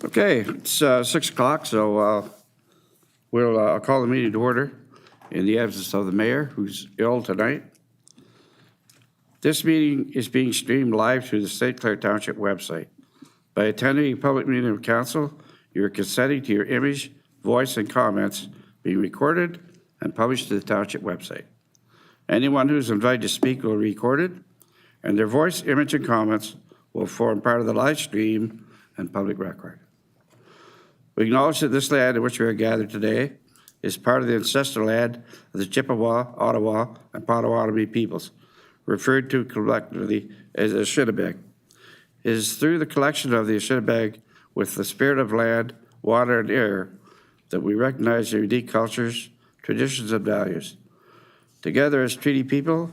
Okay, it's 6 o'clock, so I'll call the meeting to order in the absence of the mayor, who's ill tonight. This meeting is being streamed live through the St. Clair Township website. By attending a public meeting of council, you are consenting to your image, voice, and comments being recorded and published to the township website. Anyone who's invited to speak will be recorded, and their voice, image, and comments will form part of the live stream and public record. We acknowledge that this land in which we are gathered today is part of the ancestral land of the Chippewa, Ottawa, and Potawatomi peoples, referred to collectively as the Assiniboine. It is through the collection of the Assiniboine with the spirit of land, water, and air that we recognize their unique cultures, traditions, and values. Together as treaty people,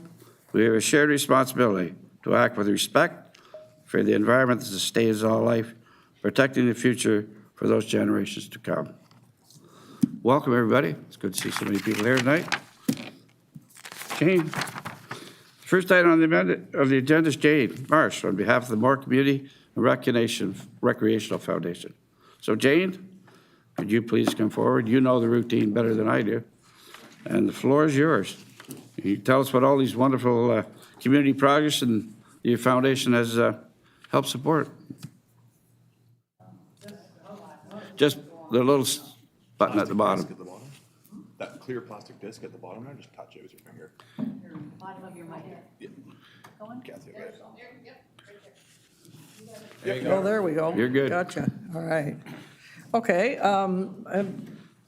we have a shared responsibility to act with respect for the environment that sustains all life, protecting the future for those generations to come. Welcome, everybody. It's good to see so many people here tonight. Jane, first item on the agenda is Jane Marsh on behalf of the Moore Community and Recreational Foundation. So Jane, could you please come forward? You know the routine better than I do, and the floor is yours. Can you tell us what all these wonderful community projects and your foundation has helped support? Just the little button at the bottom. That clear plastic disc at the bottom there, just touch it with your finger. Bottom of your mic. Yeah. Go on. Kathy, okay. There you go. Oh, there we go. You're good. Gotcha. All right. Okay.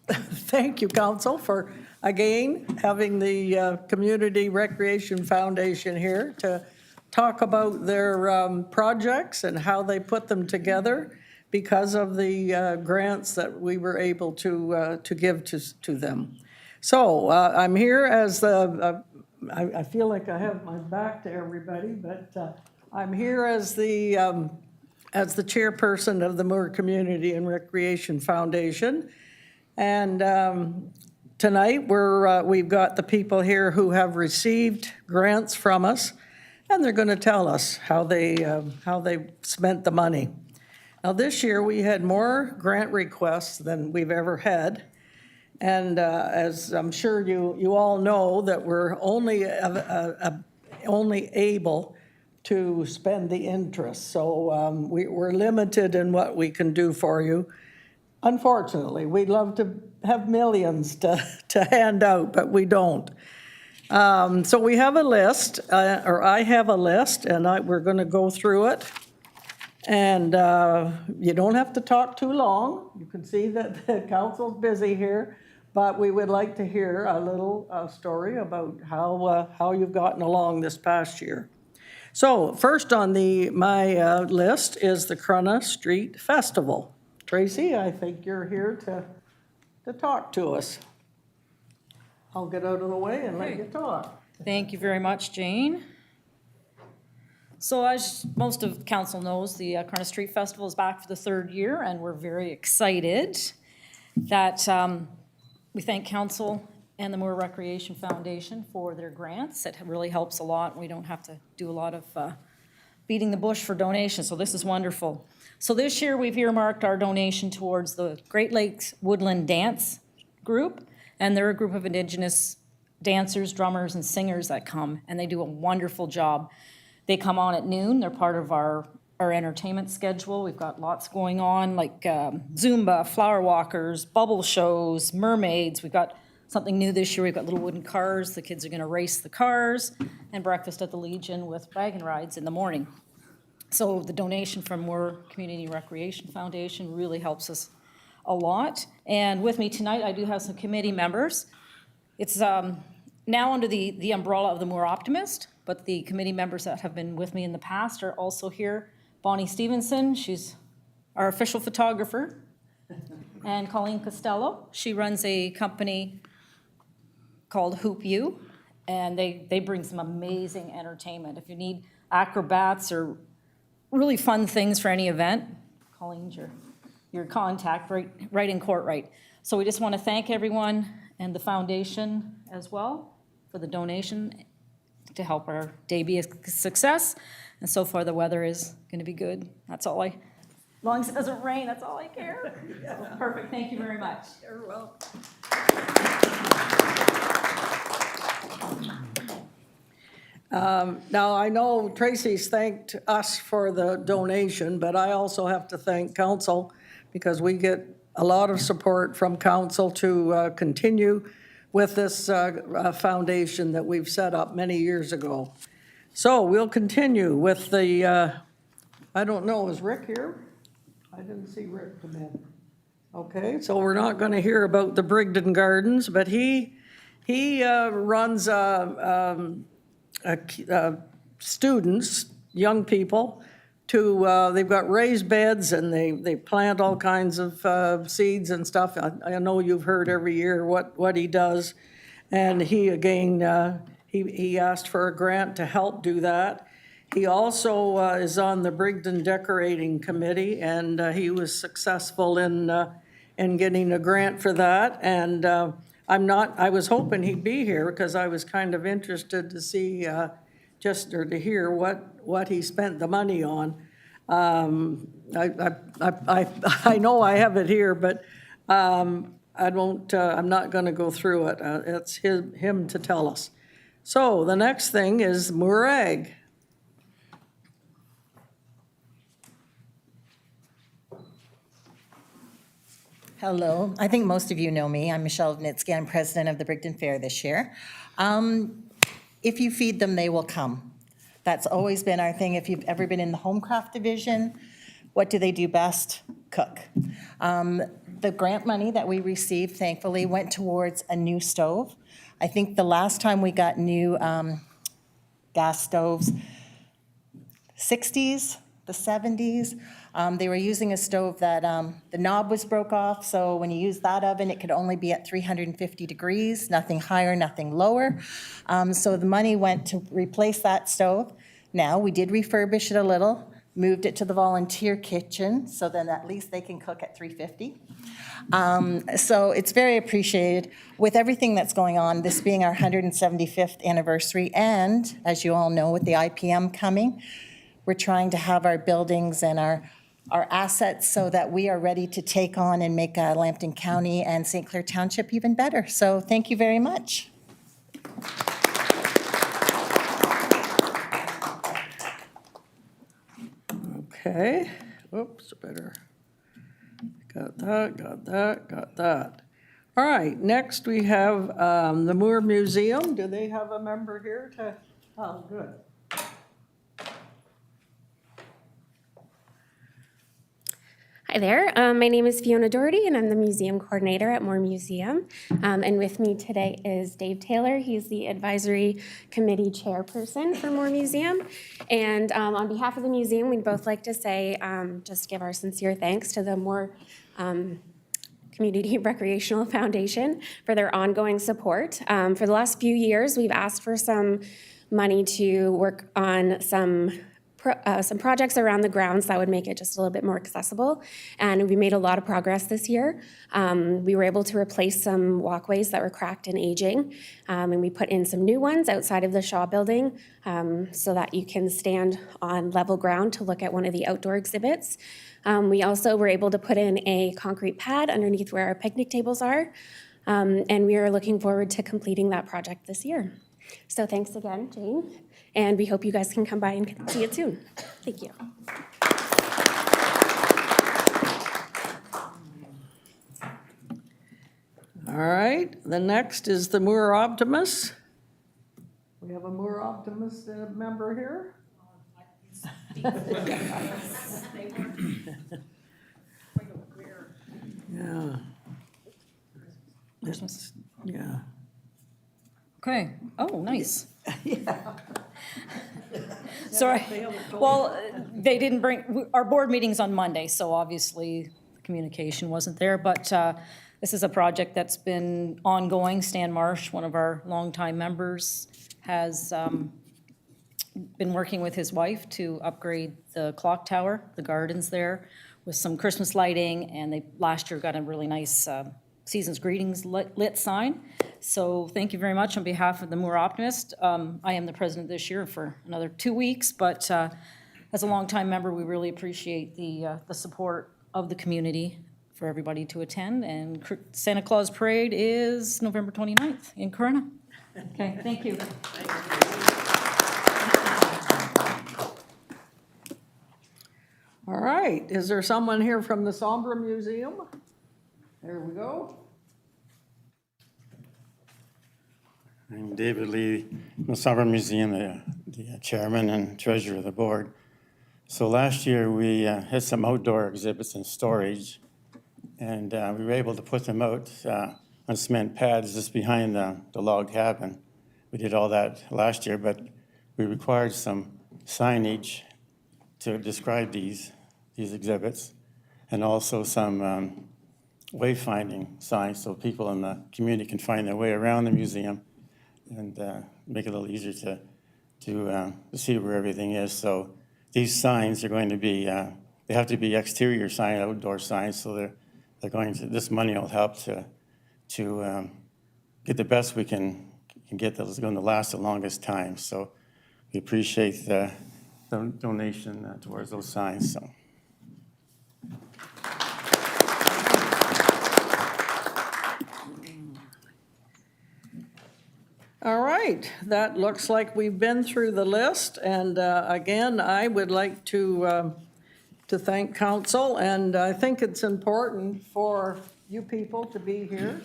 Thank you, Council, for again having the Community Recreation Foundation here to talk about their projects and how they put them together because of the grants that we were able to give to them. So I'm here as the, I feel like I have my back to everybody, but I'm here as the chairperson of the Moore Community and Recreation Foundation. And tonight we've got the people here who have received grants from us, and they're going to tell us how they spent the money. Now, this year, we had more grant requests than we've ever had. And as I'm sure you all know, that we're only able to spend the interest. So we're limited in what we can do for you. Unfortunately, we'd love to have millions to hand out, but we don't. So we have a list, or I have a list, and we're going to go through it. And you don't have to talk too long. You can see that the council's busy here, but we would like to hear a little story about how you've gotten along this past year. So first on my list is the Crunna Street Festival. Tracy, I think you're here to talk to us. I'll get out of the way and let you talk. Thank you very much, Jane. So as most of council knows, the Crunna Street Festival is back for the third year, and we're very excited that we thank council and the Moore Recreation Foundation for their grants. It really helps a lot. We don't have to do a lot of beating the bush for donations, so this is wonderful. So this year we've earmarked our donation towards the Great Lakes Woodland Dance Group, and they're a group of Indigenous dancers, drummers, and singers that come, and they do a wonderful job. They come on at noon. They're part of our entertainment schedule. We've got lots going on, like Zumba, flower walkers, bubble shows, mermaids. We've got something new this year. We've got little wooden cars. The kids are going to race the cars, and breakfast at the Legion with wagon rides in the morning. So the donation from Moore Community Recreation Foundation really helps us a lot. And with me tonight, I do have some committee members. It's now under the umbrella of the Moore Optimist, but the committee members that have been with me in the past are also here. Bonnie Stevenson, she's our official photographer, and Colleen Costello. She runs a company called Hoop You, and they bring some amazing entertainment. If you need acrobats or really fun things for any event, Colleen's your contact right in Courtright. So we just want to thank everyone and the foundation as well for the donation to help our day be a success. And so far the weather is going to be good. That's all I long as it doesn't rain, that's all I care. So, perfect, thank you very much. You're welcome. Now, I know Tracy's thanked us for the donation, but I also have to thank council because we get a lot of support from council to continue with this foundation that we've set up many years ago. So we'll continue with the, I don't know, is Rick here? I didn't see Rick come in. Okay, so we're not going to hear about the Brigden Gardens, but he runs students, young people, to, they've got raised beds and they plant all kinds of seeds and stuff. I know you've heard every year what he does. And he, again, he asked for a grant to help do that. He also is on the Brigden Decorating Committee, and he was successful in getting a grant for that. And I was hoping he'd be here because I was kind of interested to see, or to hear what he spent the money on. I know I have it here, but I don't, I'm not gonna go through it. It's him to tell us. So the next thing is Murag. Hello, I think most of you know me. I'm Michelle Vnitsky. I'm president of the Brigden Fair this year. If you feed them, they will come. That's always been our thing. If you've ever been in the Homecraft division, what do they do best? Cook. The grant money that we received, thankfully, went towards a new stove. I think the last time we got new gas stoves, 60s, the 70s. They were using a stove that the knob was broke off, so when you use that oven, it could only be at 350 degrees, nothing higher, nothing lower. So the money went to replace that stove. Now, we did refurbish it a little, moved it to the volunteer kitchen, so then at least they can cook at 350. So it's very appreciated. With everything that's going on, this being our 175th anniversary, and as you all know, with the IPM coming, we're trying to have our buildings and our assets so that we are ready to take on and make Lambton County and St. Clair Township even better. So thank you very much. Okay, oops, better. Got that. All right, next we have the Moore Museum. Do they have a member here to, oh, good. Hi there, my name is Fiona Doherty and I'm the museum coordinator at Moore Museum. And with me today is Dave Taylor. He's the advisory committee chairperson for Moore Museum. And on behalf of the museum, we'd both like to say, just give our sincere thanks to the Moore Community Recreational Foundation for their ongoing support. For the last few years, we've asked for some money to work on some projects around the grounds that would make it just a little bit more accessible. And we made a lot of progress this year. We were able to replace some walkways that were cracked and aging. And we put in some new ones outside of the Shaw building so that you can stand on level ground to look at one of the outdoor exhibits. We also were able to put in a concrete pad underneath where our picnic tables are. And we are looking forward to completing that project this year. So thanks again, Jane. And we hope you guys can come by and see it soon. Thank you. All right, the next is the Moore Optimist. We have a Moore Optimist member here. Yeah. Christmas. Yeah. Okay, oh, nice. Sorry, well, they didn't bring, our board meeting's on Monday, so obviously the communication wasn't there, but this is a project that's been ongoing. Stan Marsh, one of our longtime members, has been working with his wife to upgrade the clock tower, the gardens there, with some Christmas lighting, and they last year got a really nice Season's Greetings lit sign. So thank you very much on behalf of the Moore Optimist. I am the president this year for another 2 weeks, but as a longtime member, we really appreciate the support of the community for everybody to attend. And Santa Claus Parade is November 29th in Corona. Okay, thank you. All right, is there someone here from the Sombra Museum? There we go. I'm David Lee, the Sovereign Museum, the chairman and treasurer of the board. So last year, we had some outdoor exhibits in storage, and we were able to put them out on cement pads just behind the log cabin. We did all that last year, but we required some signage to describe these exhibits, and also some wayfinding signs so people in the community can find their way around the museum and make it a little easier to see where everything is. So these signs are going to be, they have to be exterior sign, outdoor signs, so they're going to, this money will help to get the best we can get that's going to last the longest time. So we appreciate the donation towards those signs. So. All right, that looks like we've been through the list, and again, I would like to thank council, and I think it's important for you people to be here.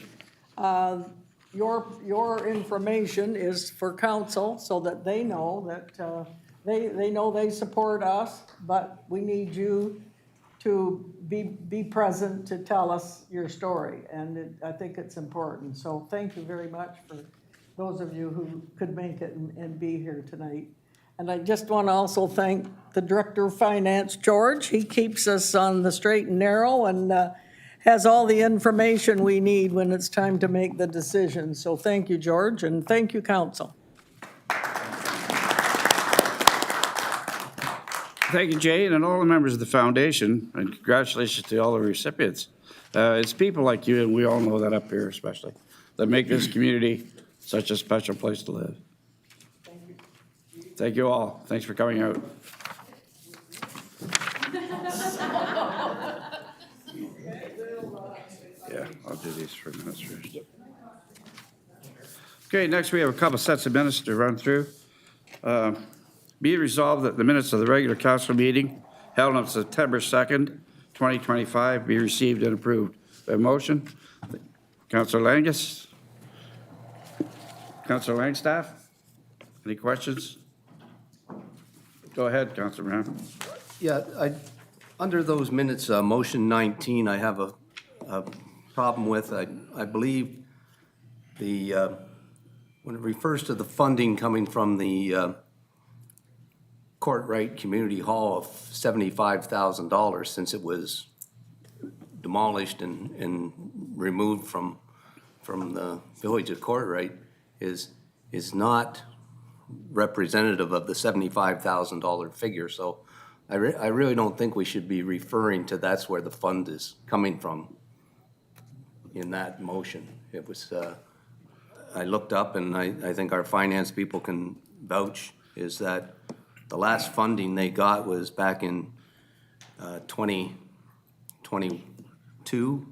Your information is for council so that they know that they know they support us, but we need you to be present to tell us your story, and I think it's important. So thank you very much for those of you who could make it and be here tonight. And I just want to also thank the Director of Finance, George. He keeps us on the straight and narrow and has all the information we need when it's time to make the decision. So thank you, George, and thank you, Council. Thank you, Jane, and all the members of the foundation, and congratulations to all the recipients. It's people like you, and we all know that up here especially, that make this community such a special place to live. Thank you all. Thanks for coming out. Yeah, I'll do these for minutes first. Okay, next we have a couple sets of minutes to run through. Be it resolved that the minutes of the regular council meeting held on September 2nd, 2025 be received and approved. A motion? Councilor Langus? Councilor Langstaff? Any questions? Go ahead, Councilor Brown. Yeah, under those minutes, motion 19, I have a problem with. I believe when it refers to the funding coming from the Courtright Community Hall of $75,000, since it was demolished and removed from the village of Courtright, is not representative of the $75,000 figure. So I really don't think we should be referring to that's where the fund is coming from in that motion. It was, I looked up, and I think our finance people can vouch, is that the last funding they got was back in 2022,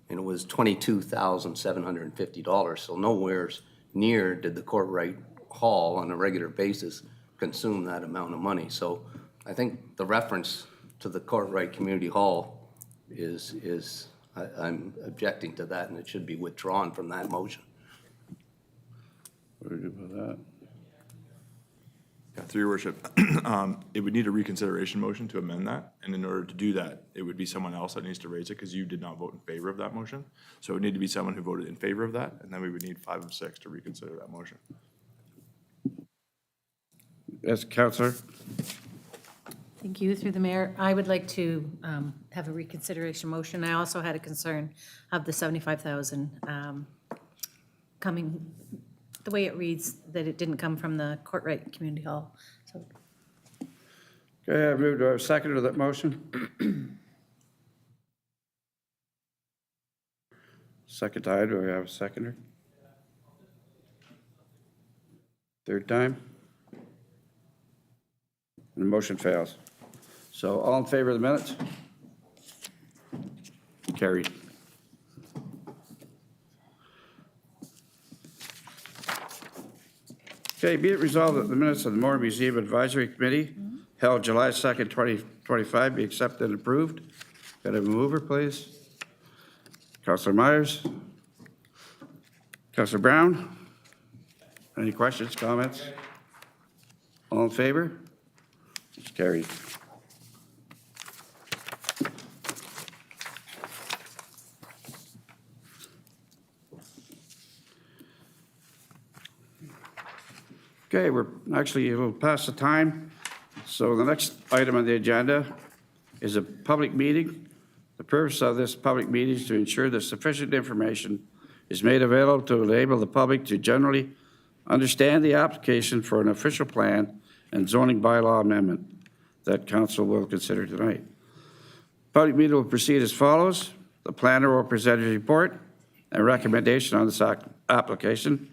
and it was $22,750. So nowhere near did the Courtright Hall on a regular basis consume that amount of money. So I think the reference to the Courtright Community Hall I'm objecting to that, and it should be withdrawn from that motion. What do we do about that? Yeah, through your worship, it would need a reconsideration motion to amend that, and in order to do that, it would be someone else that needs to raise it, because you did not vote in favor of that motion. So it would need to be someone who voted in favor of that, and then we would need 5 of 6 to reconsider that motion. Yes, Councilor? Thank you. Through the mayor, I would like to have a reconsideration motion. I also had a concern of the 75,000 coming, the way it reads, that it didn't come from the Courtright Community Hall. So Okay, I move to a second to that motion. Second time, do we have a seconder? Third time? and the motion fails. So all in favor of the minutes? Carried. Okay, be it resolved that the minutes of the Moore Museum Advisory Committee held July 2nd, 2025 be accepted and approved. Got a mover, please? Councilor Myers? Councilor Brown? Any questions, comments? All in favor? It's carried. Okay, we're actually a little past the time. So the next item on the agenda is a public meeting. The purpose of this public meeting is to ensure that sufficient information is made available to enable the public to generally understand the application for an official plan and zoning bylaw amendment that council will consider tonight. Public meeting will proceed as follows. The planner will present his report and recommendation on this application.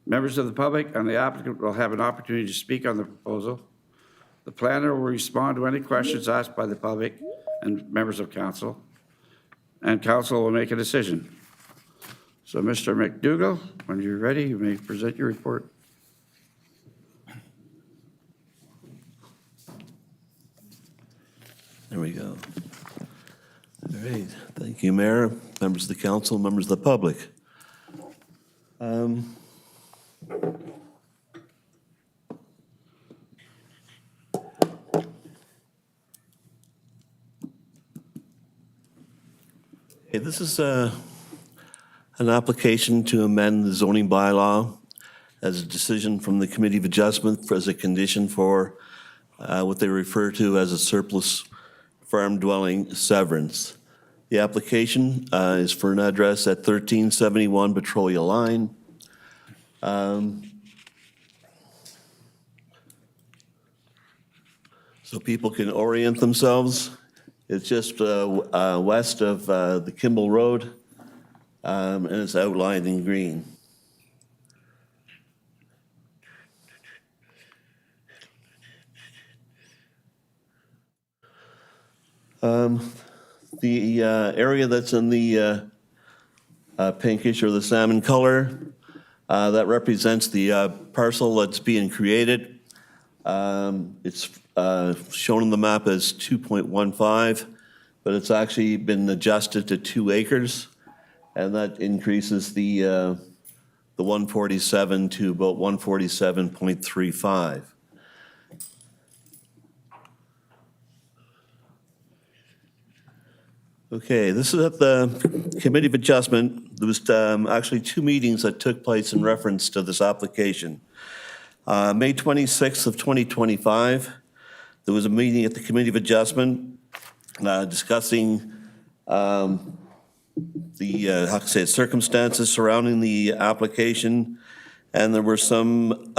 Members of the public and the applicant will have an opportunity to speak on the proposal. The planner will respond to any questions asked by the public and members of council, and council will make a decision. So, Mr. McDougall, when you're ready, you may present your report. There we go. All right. Thank you, Mayor, members of the council, members of the public. Okay, this is an application to amend the zoning bylaw as a decision from the Committee of Adjustment as a condition for what they refer to as a surplus farm dwelling severance. The application is for an address at 1371 Petrolia Line. So people can orient themselves. It's just west of the Kimball Road, and it's outlined in green. The area that's in the pinkish or the salmon color, that represents the parcel that's being created. It's shown on the map as 2.15, but it's actually been adjusted to 2 acres, and that increases the 147 to about 147.35. Okay, this is at the Committee of Adjustment. There was actually 2 meetings that took place in reference to this application. May 26th of 2025, there was a meeting at the Committee of Adjustment discussing the circumstances surrounding the application, and there were some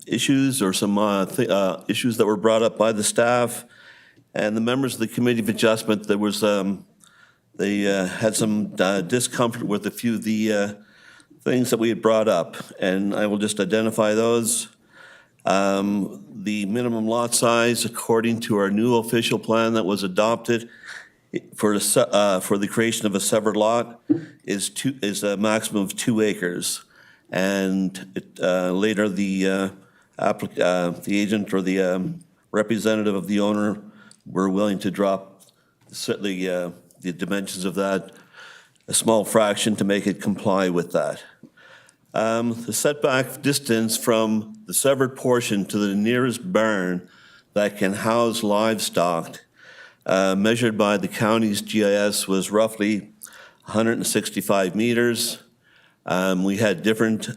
issues or some issues that were brought up by the staff. And the members of the Committee of Adjustment, there was, they had some discomfort with a few of the things that we had brought up, and I will just identify those. The minimum lot size, according to our new official plan that was adopted for the creation of a severed lot, is a maximum of 2 acres. And later, the agent or the representative of the owner were willing to drop the dimensions of that a small fraction to make it comply with that. The setback distance from the severed portion to the nearest barn that can house livestock, measured by the county's GIS, was roughly 165 meters. We had different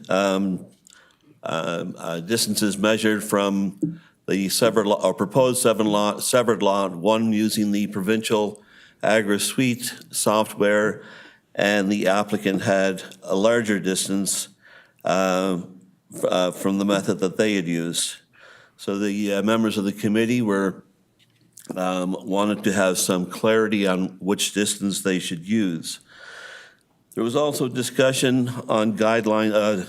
distances measured from the severed lot, or proposed severed lot, one using the provincial agri-suite software, and the applicant had a larger distance from the method that they had used. So the members of the committee wanted to have some clarity on which distance they should use. There was also discussion on guideline,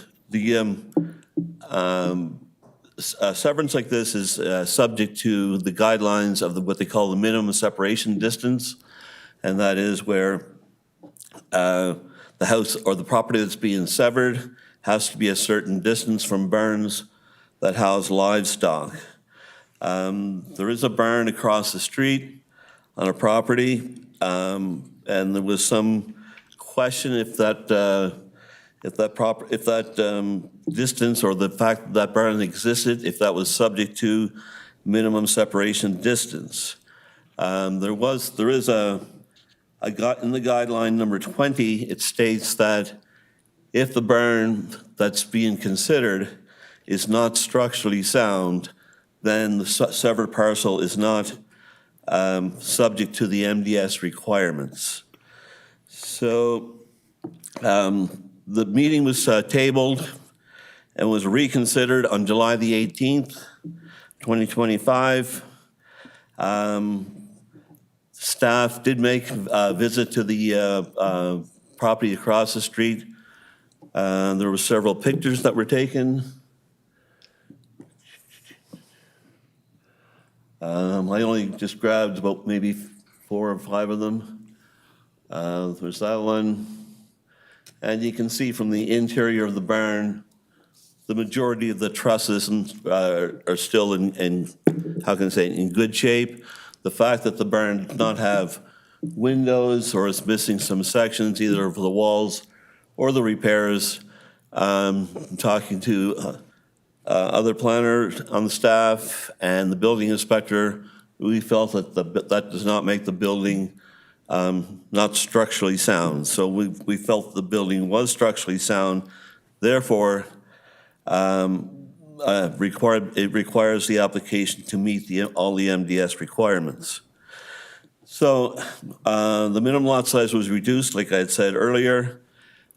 severance like this is subject to the guidelines of what they call the minimum separation distance, and that is where the house or the property that's being severed has to be a certain distance from barns that house livestock. There is a barn across the street on a property, and there was some question if that distance or the fact that barn existed, if that was subject to minimum separation distance. In the guideline number 20, it states that if the barn that's being considered is not structurally sound, then the severed parcel is not subject to the MDS requirements. So the meeting was tabled and was reconsidered on July the 18th, 2025. Staff did make a visit to the property across the street. There were several pictures that were taken. I only just grabbed about maybe 4 or 5 of them. There's that one. And you can see from the interior of the barn, the majority of the trusses are still in how can I say, in good shape. The fact that the barn does not have windows or is missing some sections, either of the walls or the repairs. Talking to other planners on the staff and the building inspector, we felt that that does not make the building not structurally sound. So we felt the building was structurally sound. Therefore, it requires the application to meet all the MDS requirements. So the minimum lot size was reduced, like I had said earlier.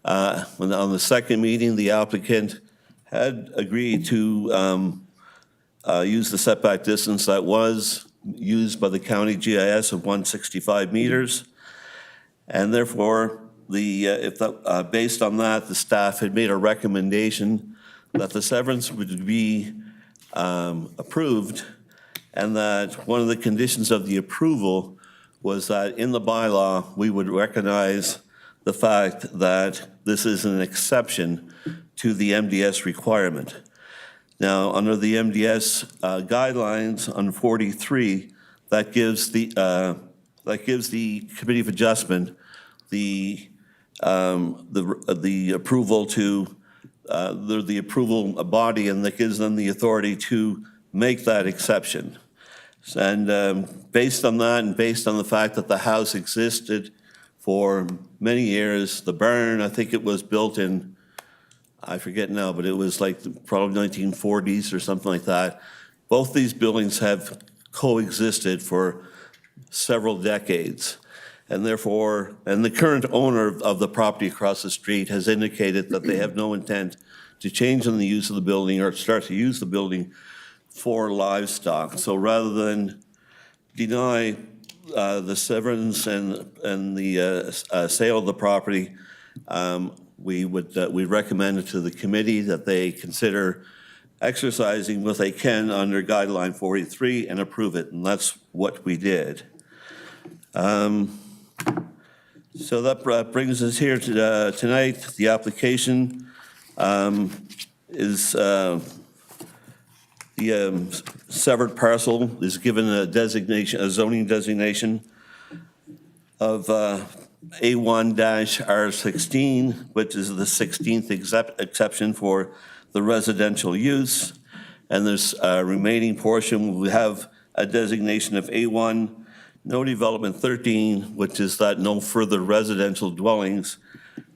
On the second meeting, the applicant had agreed to use the setback distance that was used by the county GIS of 165 meters. And therefore, based on that, the staff had made a recommendation that the severance would be approved, and that one of the conditions of the approval was that in the bylaw, we would recognize the fact that this is an exception to the MDS requirement. Now, under the MDS guidelines on 43, that gives the Committee of Adjustment the approval to the approval body, and that gives them the authority to make that exception. And based on that, and based on the fact that the house existed for many years, the barn, I think it was built in, I forget now, but it was like probably 1940s or something like that. Both these buildings have coexisted for several decades. And therefore, and the current owner of the property across the street has indicated that they have no intent to change in the use of the building or start to use the building for livestock. So rather than deny the severance and the sale of the property, we recommend to the committee that they consider exercising what they can under guideline 43 and approve it, and that's what we did. So that brings us here to tonight. The application is the severed parcel is given a designation, a zoning designation of A1-R16, which is the 16th exception for the residential use. And this remaining portion will have a designation of A1, no development 13, which is that no further residential dwellings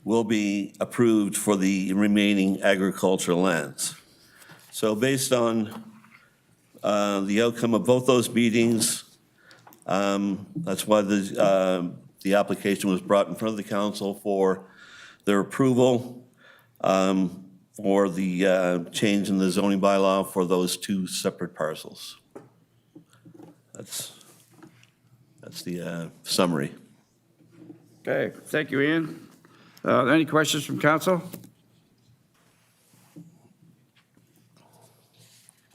will be approved for the remaining agricultural lands. So based on the outcome of both those meetings, that's why the application was brought in front of the council for their approval for the change in the zoning bylaw for those 2 separate parcels. That's the summary. Okay, thank you, Ian. Any questions from council?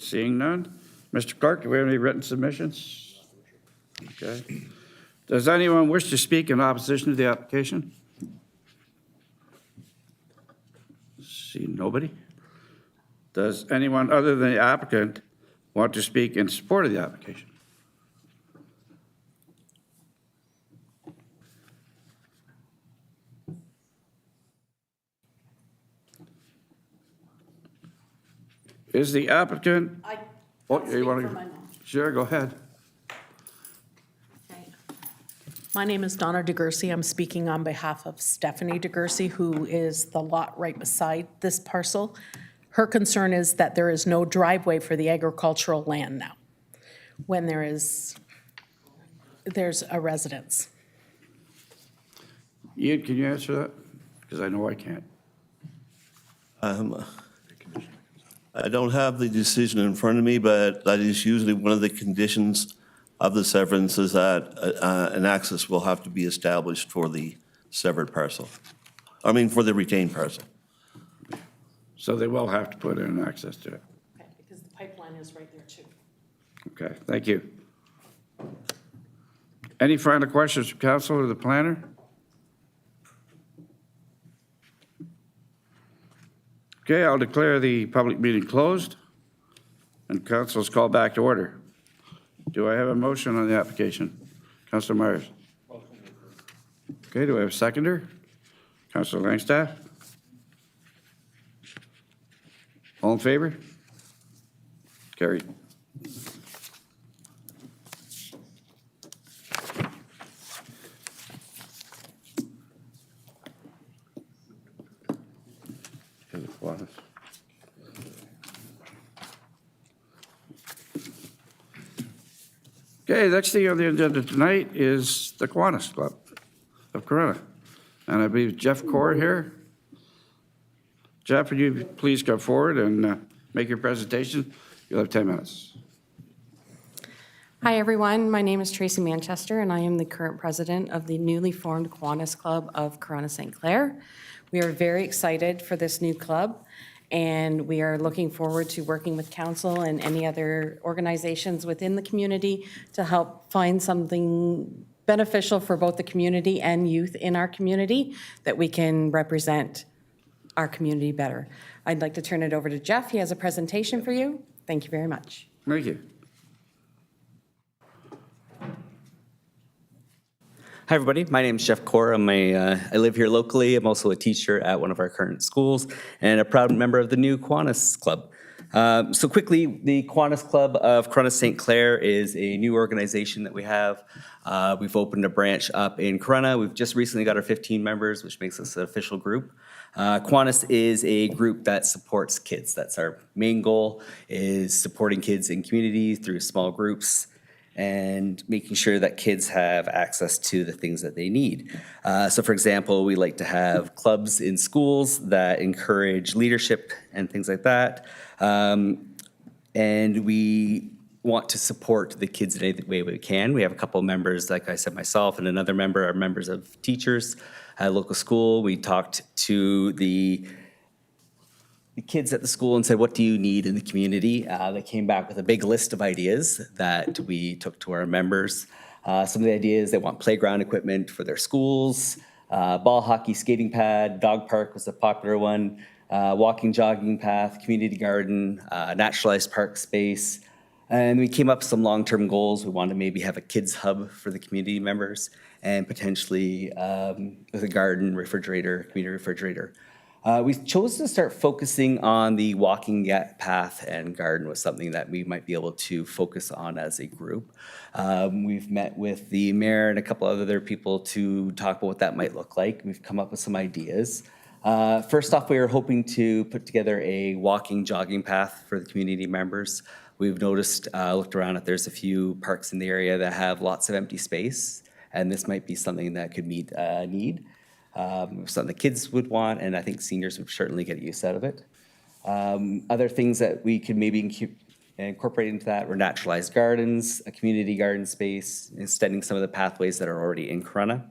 Seeing none. Mr. Clerk, do we have any written submissions? Okay. Does anyone wish to speak in opposition to the application? See nobody. Does anyone other than the applicant want to speak in support of the application? Is the applicant? You want to? Sure, go ahead. My name is Donna DeGursey. I'm speaking on behalf of Stephanie DeGursey, who is the lot right beside this parcel. Her concern is that there is no driveway for the agricultural land now, when there's a residence. Ian, can you answer that? Because I know I can't. I don't have the decision in front of me, but that is usually one of the conditions of the severance is that an access will have to be established for the severed parcel. I mean, for the retained parcel. So they will have to put in access to it. Okay, because the pipeline is right there too. Okay, thank you. Any final questions from council or the planner? Okay, I'll declare the public meeting closed and council is called back to order. Do I have a motion on the application? Councilor Myers. Okay, do I have a seconder? Councilor Langstaff? All in favor? Carried. Okay, next thing on the agenda tonight is the Kiwanis Club of Corunna. And I believe Jeff Core here. Jeff, would you please come forward and make your presentation? You'll have 10 minutes. Hi, everyone. My name is Tracy Manchester, and I am the current president of the newly formed Kiwanis Club of Corunna St. Clair. We are very excited for this new club, and we are looking forward to working with council and any other organizations within the community to help find something beneficial for both the community and youth in our community that we can represent our community better. I'd like to turn it over to Jeff. He has a presentation for you. Thank you very much. Thank you. Hi, everybody. My name is Jeff Core. I live here locally. I'm also a teacher at one of our current schools and a proud member of the new Kiwanis Club. So quickly, the Kiwanis Club of Corunna St. Clair is a new organization that we have. We've opened a branch up in Corunna. We've just recently got our 15 members, which makes us an official group. Kiwanis is a group that supports kids. That's our main goal, is supporting kids in communities through small groups and making sure that kids have access to the things that they need. So for example, we like to have clubs in schools that encourage leadership and things like that. And we want to support the kids in any way we can. We have a couple of members, like I said, myself and another member are members of teachers at a local school. We talked to the kids at the school and said, what do you need in the community? They came back with a big list of ideas that we took to our members. Some of the ideas, they want playground equipment for their schools, ball hockey, skating pad, dog park was a popular one, walking, jogging path, community garden, naturalized park space. And we came up with some long-term goals. We wanted to maybe have a kids hub for the community members and potentially with a garden, refrigerator, community refrigerator. We chose to start focusing on the walking path and garden was something that we might be able to focus on as a group. We've met with the mayor and a couple other people to talk about what that might look like. We've come up with some ideas. First off, we were hoping to put together a walking, jogging path for the community members. We've noticed, looked around at there's a few parks in the area that have lots of empty space, and this might be something that could meet a need. Something the kids would want, and I think seniors would certainly get use out of it. Other things that we could maybe incorporate into that were naturalized gardens, a community garden space, extending some of the pathways that are already in Corunna.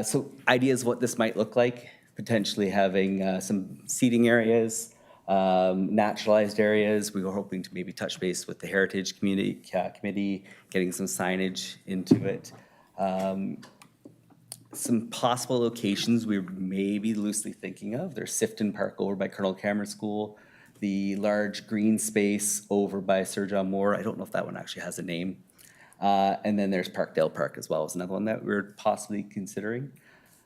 So ideas what this might look like, potentially having some seating areas, Naturalized areas, we were hoping to maybe touch base with the Heritage Committee, getting some signage into it. Some possible locations we were maybe loosely thinking of, there's Sifton Park over by Colonel Cameron School, the large green space over by Sir John Moore, I don't know if that one actually has a name. And then there's Parkdale Park as well, is another one that we're possibly considering.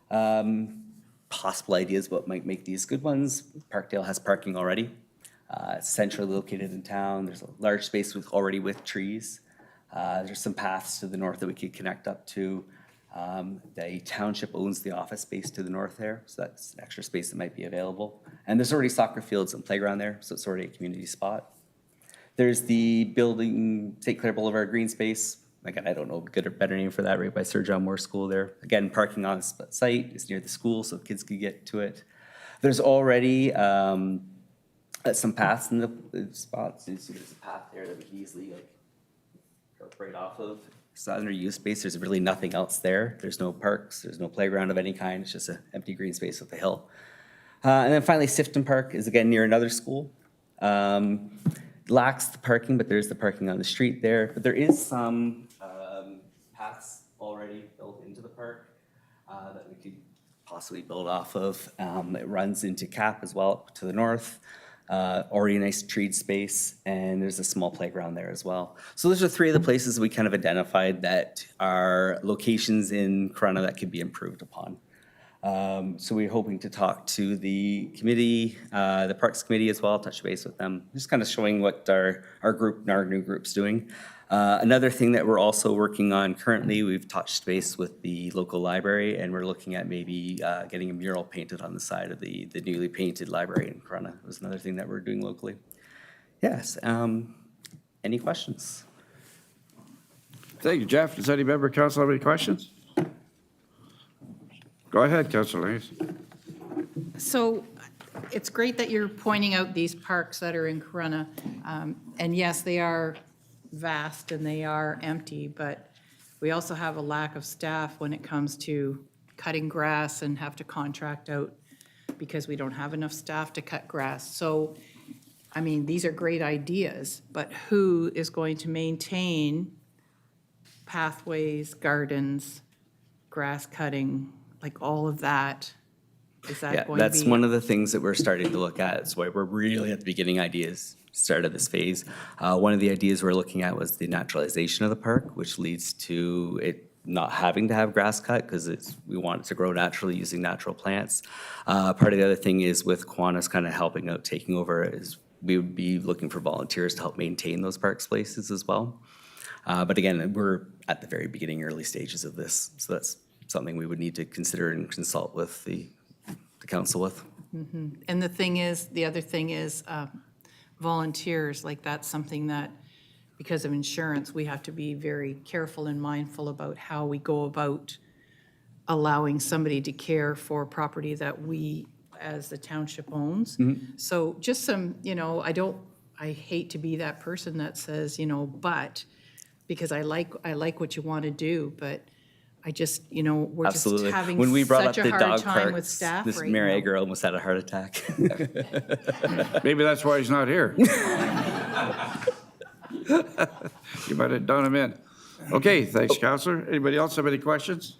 Possible ideas what might make these good ones. Parkdale has parking already. It's centrally located in town. There's a large space already with trees. There's some paths to the north that we could connect up to. The township owns the office space to the north there, so that's extra space that might be available. And there's already soccer fields and playground there, so it's already a community spot. There's the building, St. Clair Boulevard green space. Again, I don't know a good or better name for that, right by Sir John Moore School there. Again, parking on site is near the school, so kids could get to it. There's already some paths in the spots. You see there's a path there that we can easily go right off of. It's not under use space. There's really nothing else there. There's no parks. There's no playground of any kind. It's just an empty green space with a hill. And then finally, Sifton Park is again near another school. Lacks the parking, but there's the parking on the street there. But there is some paths already built into the park that we could possibly build off of. It runs into Cap as well to the north. Already a nice treed space, and there's a small playground there as well. So those are three of the places we kind of identified that are locations in Corunna that could be improved upon. So we're hoping to talk to the committee, the Parks Committee as well, touch base with them, just kind of showing what our group, our new group's doing. Another thing that we're also working on currently, we've touched base with the local library, and we're looking at maybe getting a mural painted on the side of the newly painted library in Corunna. It was another thing that we're doing locally. Yes, any questions? Thank you, Jeff. Does any member of council have any questions? Go ahead, Councilor Hayes. So it's great that you're pointing out these parks that are in Corunna. And yes, they are vast and they are empty, but we also have a lack of staff when it comes to cutting grass and have to contract out because we don't have enough staff to cut grass. So, I mean, these are great ideas, but who is going to maintain pathways, gardens, grass cutting, like all of that? Is that Yeah, going to be? that's one of the things that we're starting to look at. That's why we're really at the beginning ideas, start of this phase. One of the ideas we're looking at was the naturalization of the park, which leads to it not having to have grass cut because we want it to grow naturally using natural plants. Part of the other thing is with Kiwanis kind of helping out, taking over, is we would be looking for volunteers to help maintain those parks places as well. But again, we're at the very beginning, early stages of this, so that's something we would need to consider and consult with the council with. And the other thing is volunteers, like that's something that, because of insurance, we have to be very careful and mindful about how we go about allowing somebody to care for property that we, as the township, owns. So just some, I hate to be that person that says, but, because I like what you want to do, but I just, we're Absolutely. just having When we brought up such a the hard dog time with parks, staff this right Mayor now. Egger almost had a heart attack. Maybe that's why he's not here. You might have done him in. Okay, thanks, Councilor. Anybody else have any questions?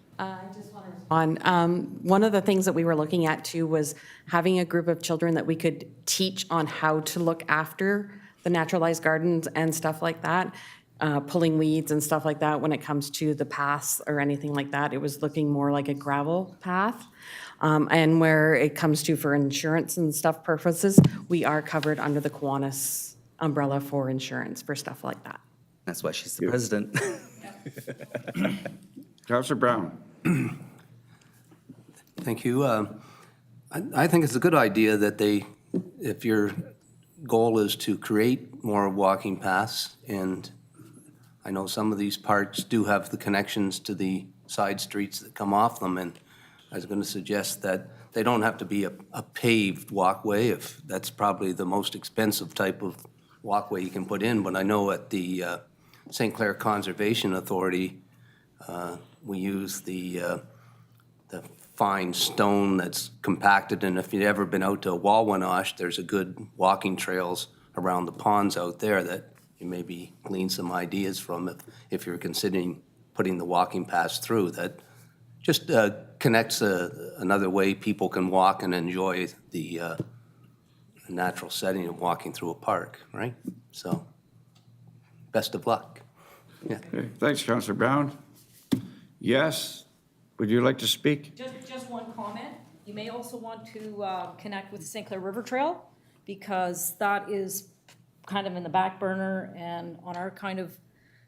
One of the things that we were looking at too was having a group of children that we could teach on how to look after the naturalized gardens and stuff like that, pulling weeds and stuff like that when it comes to the paths or anything like that. It was looking more like a gravel path. And where it comes to for insurance and stuff purposes, we are covered under the Kiwanis umbrella for insurance for stuff like that. That's why she's the president. Councilor Brown. Thank you. I think it's a good idea that if your goal is to create more walking paths, and I know some of these parks do have the connections to the side streets that come off them, and I was going to suggest that they don't have to be a paved walkway, if that's probably the most expensive type of walkway you can put in, but I know at the St. Clair Conservation Authority, we use the fine stone that's compacted, and if you've ever been out to Walwinosh, there's a good walking trails around the ponds out there that you maybe glean some ideas from if you're considering putting the walking paths through, that just connects another way people can walk and enjoy the natural setting of walking through a park, right? So, best of luck. Yeah. Okay, thanks, Councillor Brown. Yes, would you like to speak? Just one comment. You may also want to connect with the St. Clair River Trail, because that is kind of in the back burner and on our kind of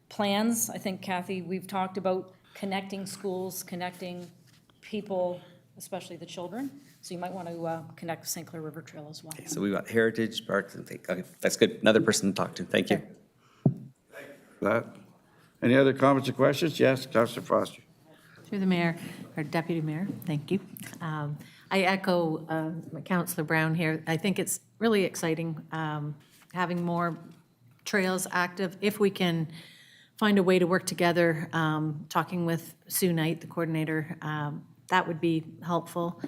plans. I think, Kathy, we've talked about connecting schools, connecting people, especially the children. So you might want to connect with St. Clair River Trail as well. Okay, so we've got Heritage, Parks, and okay, that's good. Another person to talk to. Thank you. That. Any other comments or questions? Yes, Councillor Foster. Through the mayor, or deputy mayor, thank you. I echo Councillor Brown here. I think it's really exciting having more trails active. If we can find a way to work together, talking with Sue Knight, the coordinator, that would be helpful.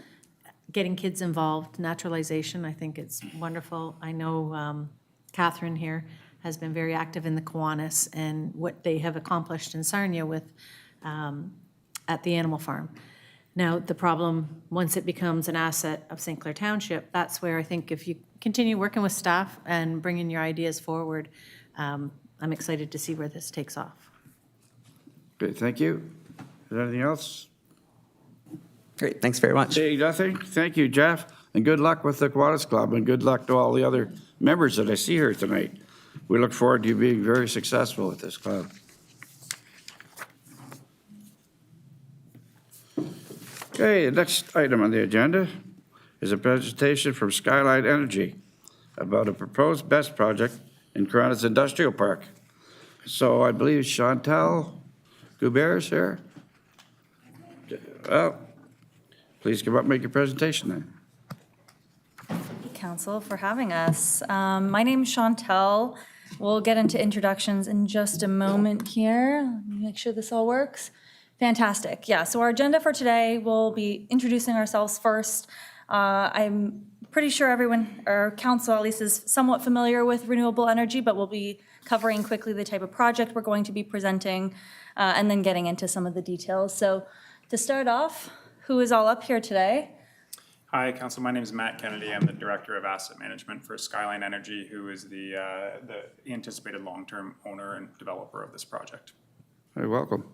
Getting kids involved, naturalization, I think it's wonderful. I know Catherine here has been very active in the Kiwanis and what they have accomplished in Sarnia with at the animal farm. Now, the problem, once it becomes an asset of St. Clair Township, that's where I think if you continue working with staff and bringing your ideas forward, I'm excited to see where this takes off. Great, thank you. Is there anything else? Great, thanks very much. Saying nothing, thank you, Jeff, and good luck with the Kiwanis Club, and good luck to all the other members that I see here tonight. We look forward to you being very successful with this club. Okay, the next item on the agenda is a presentation from Skyline Energy about a proposed BESS project in Corunna's Industrial Park. So I believe Chantal Goubert is here. Well, please come up and make your presentation then. Thank you, Council, for having us. My name is Chantal. We'll get into introductions in just a moment here. Let me make sure this all works. Fantastic. Yeah, so our agenda for today, we'll be introducing ourselves first. I'm pretty sure everyone, or council at least, is somewhat familiar with renewable energy, but we'll be covering quickly the type of project we're going to be presenting, and then getting into some of the details. So to start off, who is all up here today? Hi, Council. My name is Matt Kennedy. I'm the Director of Asset Management for Skyline Energy, who is the anticipated long-term owner and developer of this project. You're welcome.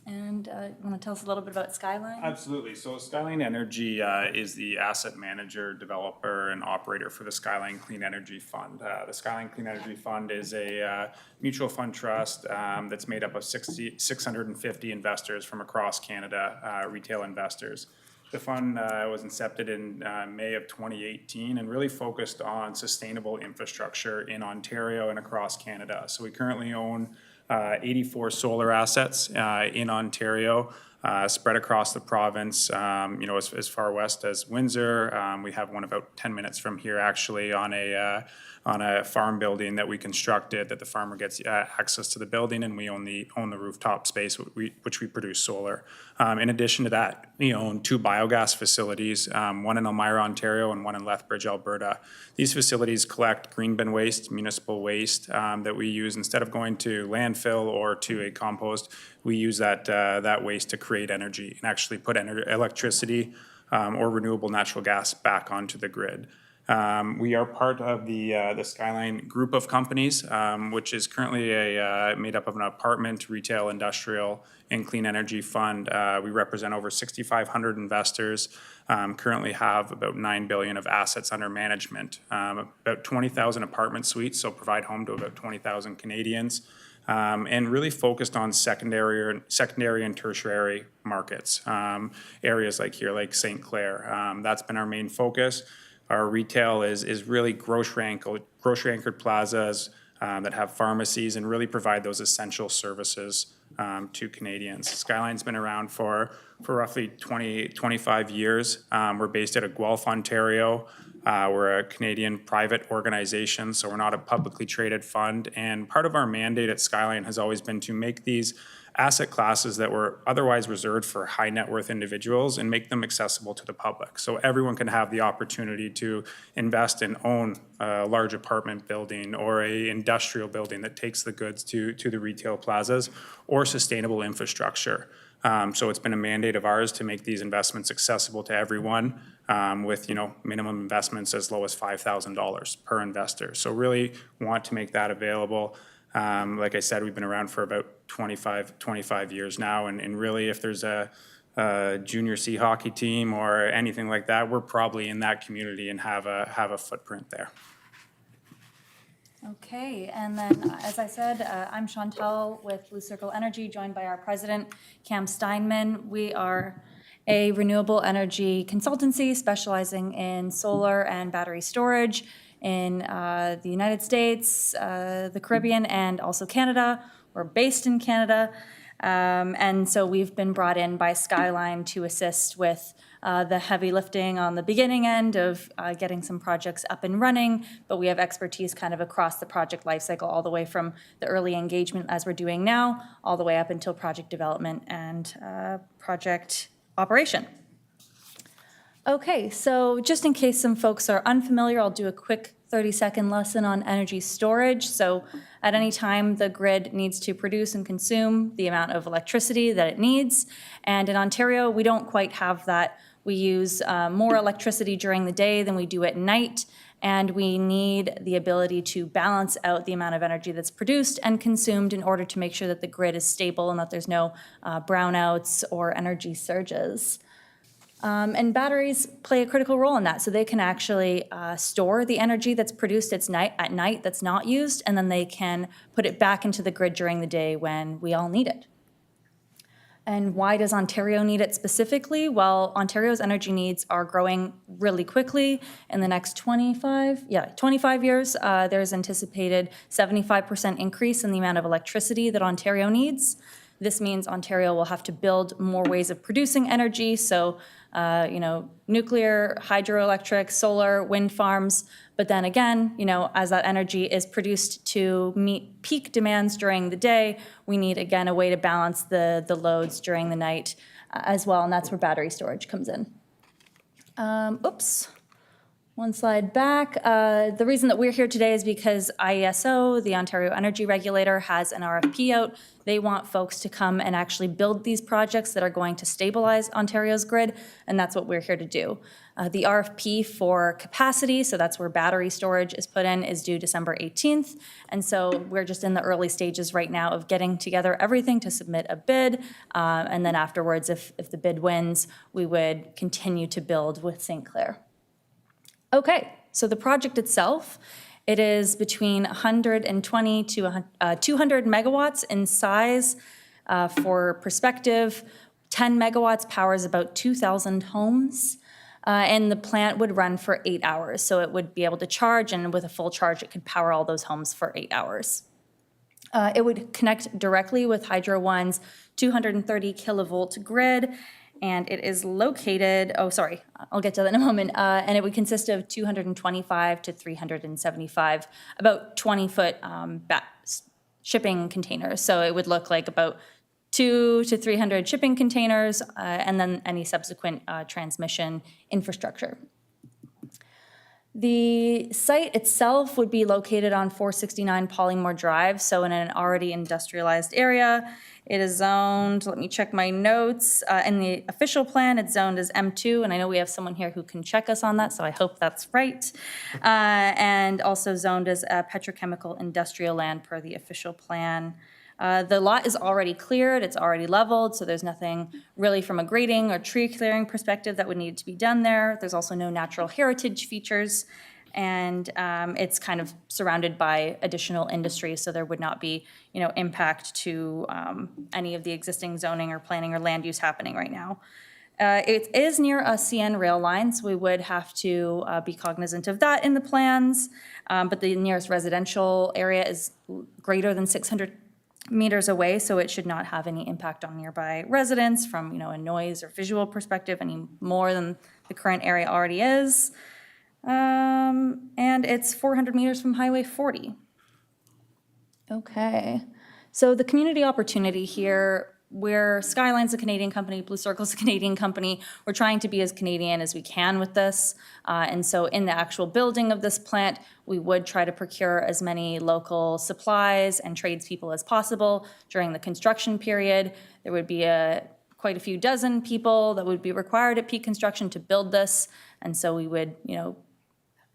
And you want to tell us a little bit about Skyline? Absolutely. So Skyline Energy is the asset manager, developer, and operator for the Skyline Clean Energy Fund. The Skyline Clean Energy Fund is a mutual fund trust that's made up of 650 investors from across Canada, retail investors. The fund was incepted in May of 2018 and really focused on sustainable infrastructure in Ontario and across Canada. So we currently own 84 solar assets in Ontario, spread across the province, as far west as Windsor. We have one about 10 minutes from here, actually, on a farm building that we constructed, that the farmer gets access to the building, and we own the rooftop space, which we produce solar. In addition to that, we own 2 biogas facilities, one in Elmira, Ontario, and one in Lethbridge, Alberta. These facilities collect green bin waste, municipal waste that we use instead of going to landfill or to a compost. We use that waste to create energy and actually put electricity or renewable natural gas back onto the grid. We are part of the Skyline group of companies, which is currently made up of an apartment, retail, industrial, and clean energy fund. We represent over 6,500 investors, currently have about $9 billion of assets under management, about 20,000 apartment suites, so provide home to about 20,000 Canadians, and really focused on secondary and tertiary markets, areas like here, like St. Clair. That's been our main focus. Our retail is really grocery-anchored plazas that have pharmacies and really provide those essential services to Canadians. Skyline's been around for roughly 25 years. We're based out of Guelph, Ontario. We're a Canadian private organization, so we're not a publicly traded fund. And part of our mandate at Skyline has always been to make these asset classes that were otherwise reserved for high net worth individuals and make them accessible to the public. So everyone can have the opportunity to invest and own a large apartment building or a industrial building that takes the goods to the retail plazas, or sustainable infrastructure. So it's been a mandate of ours to make these investments accessible to everyone, with, minimum investments as low as $5,000 per investor. So really want to make that available. Like I said, we've been around for about 25 years now, and really if there's a junior C hockey team or anything like that, we're probably in that community and have a footprint there. Okay, and then, as I said, I'm Chantel with Blue Circle Energy, joined by our president, Cam Steinman. We are a renewable energy consultancy specializing in solar and battery storage in the United States, the Caribbean, and also Canada. We're based in Canada, and so we've been brought in by Skyline to assist with the heavy lifting on the beginning end of getting some projects up and running, but we have expertise kind of across the project lifecycle, all the way from the early engagement as we're doing now, all the way up until project development and project operation. Okay, so just in case some folks are unfamiliar, I'll do a quick 30-second lesson on energy storage. So at any time, the grid needs to produce and consume the amount of electricity that it needs. And in Ontario, we don't quite have that. We use more electricity during the day than we do at night, and we need the ability to balance out the amount of energy that's produced and consumed in order to make sure that the grid is stable and that there's no brownouts or energy surges. And batteries play a critical role in that. So they can actually store the energy that's produced at night that's not used, and then they can put it back into the grid during the day when we all need it. And why does Ontario need it specifically? Well, Ontario's energy needs are growing really quickly. In the next 25 years, there's anticipated 75% increase in the amount of electricity that Ontario needs. This means Ontario will have to build more ways of producing energy, so nuclear, hydroelectric, solar, wind farms. But then again, as that energy is produced to meet peak demands during the day, we need, again, a way to balance the loads during the night as well, and that's where battery storage comes in. One slide back. The reason that we're here today is because IESO, the Ontario Energy Regulator, has an RFP out. They want folks to come and actually build these projects that are going to stabilize Ontario's grid, and that's what we're here to do. The RFP for capacity, so that's where battery storage is put in, is due December 18th. And so we're just in the early stages right now of getting together everything to submit a bid. And then afterwards, if the bid wins, we would continue to build with St. Clair. Okay, so the project itself, it is between 120 to 200 megawatts in size. For perspective, 10 megawatts powers about 2,000 homes, and the plant would run for 8 hours. So it would be able to charge, and with a full charge, it could power all those homes for 8 hours. It would connect directly with Hydro One's 230 kilovolt grid, and it is located, I'll get to that in a moment, and it would consist of 225 to 375, about 20-foot shipping containers. So it would look like about 200 to 300 shipping containers, and then any subsequent transmission infrastructure. The site itself would be located on 469 Pollymore Drive, so in an already industrialized area. It is zoned, let me check my notes, in the official plan, it's zoned as M2, and I know we have someone here who can check us on that, so I hope that's right. And also zoned as a petrochemical industrial land per the official plan. The lot is already cleared, it's already leveled, so there's nothing really from a grading or tree clearing perspective that would need to be done there. There's also no natural heritage features, and it's kind of surrounded by additional industry, so there would not be, impact to any of the existing zoning or planning or land use happening right now. It is near a CN rail line, so we would have to be cognizant of that in the plans, but the nearest residential area is greater than 600 meters away, so it should not have any impact on nearby residents from, a noise or visual perspective any more than the current area already is. And it's 400 meters from Highway 40. Okay, So the community opportunity here, where Skyline's a Canadian company, Blue Circle's a Canadian company, we're trying to be as Canadian as we can with this. And so in the actual building of this plant, we would try to procure as many local supplies and tradespeople as possible. During the construction period, there would be quite a few dozen people that would be required at peak construction to build this. And so we would,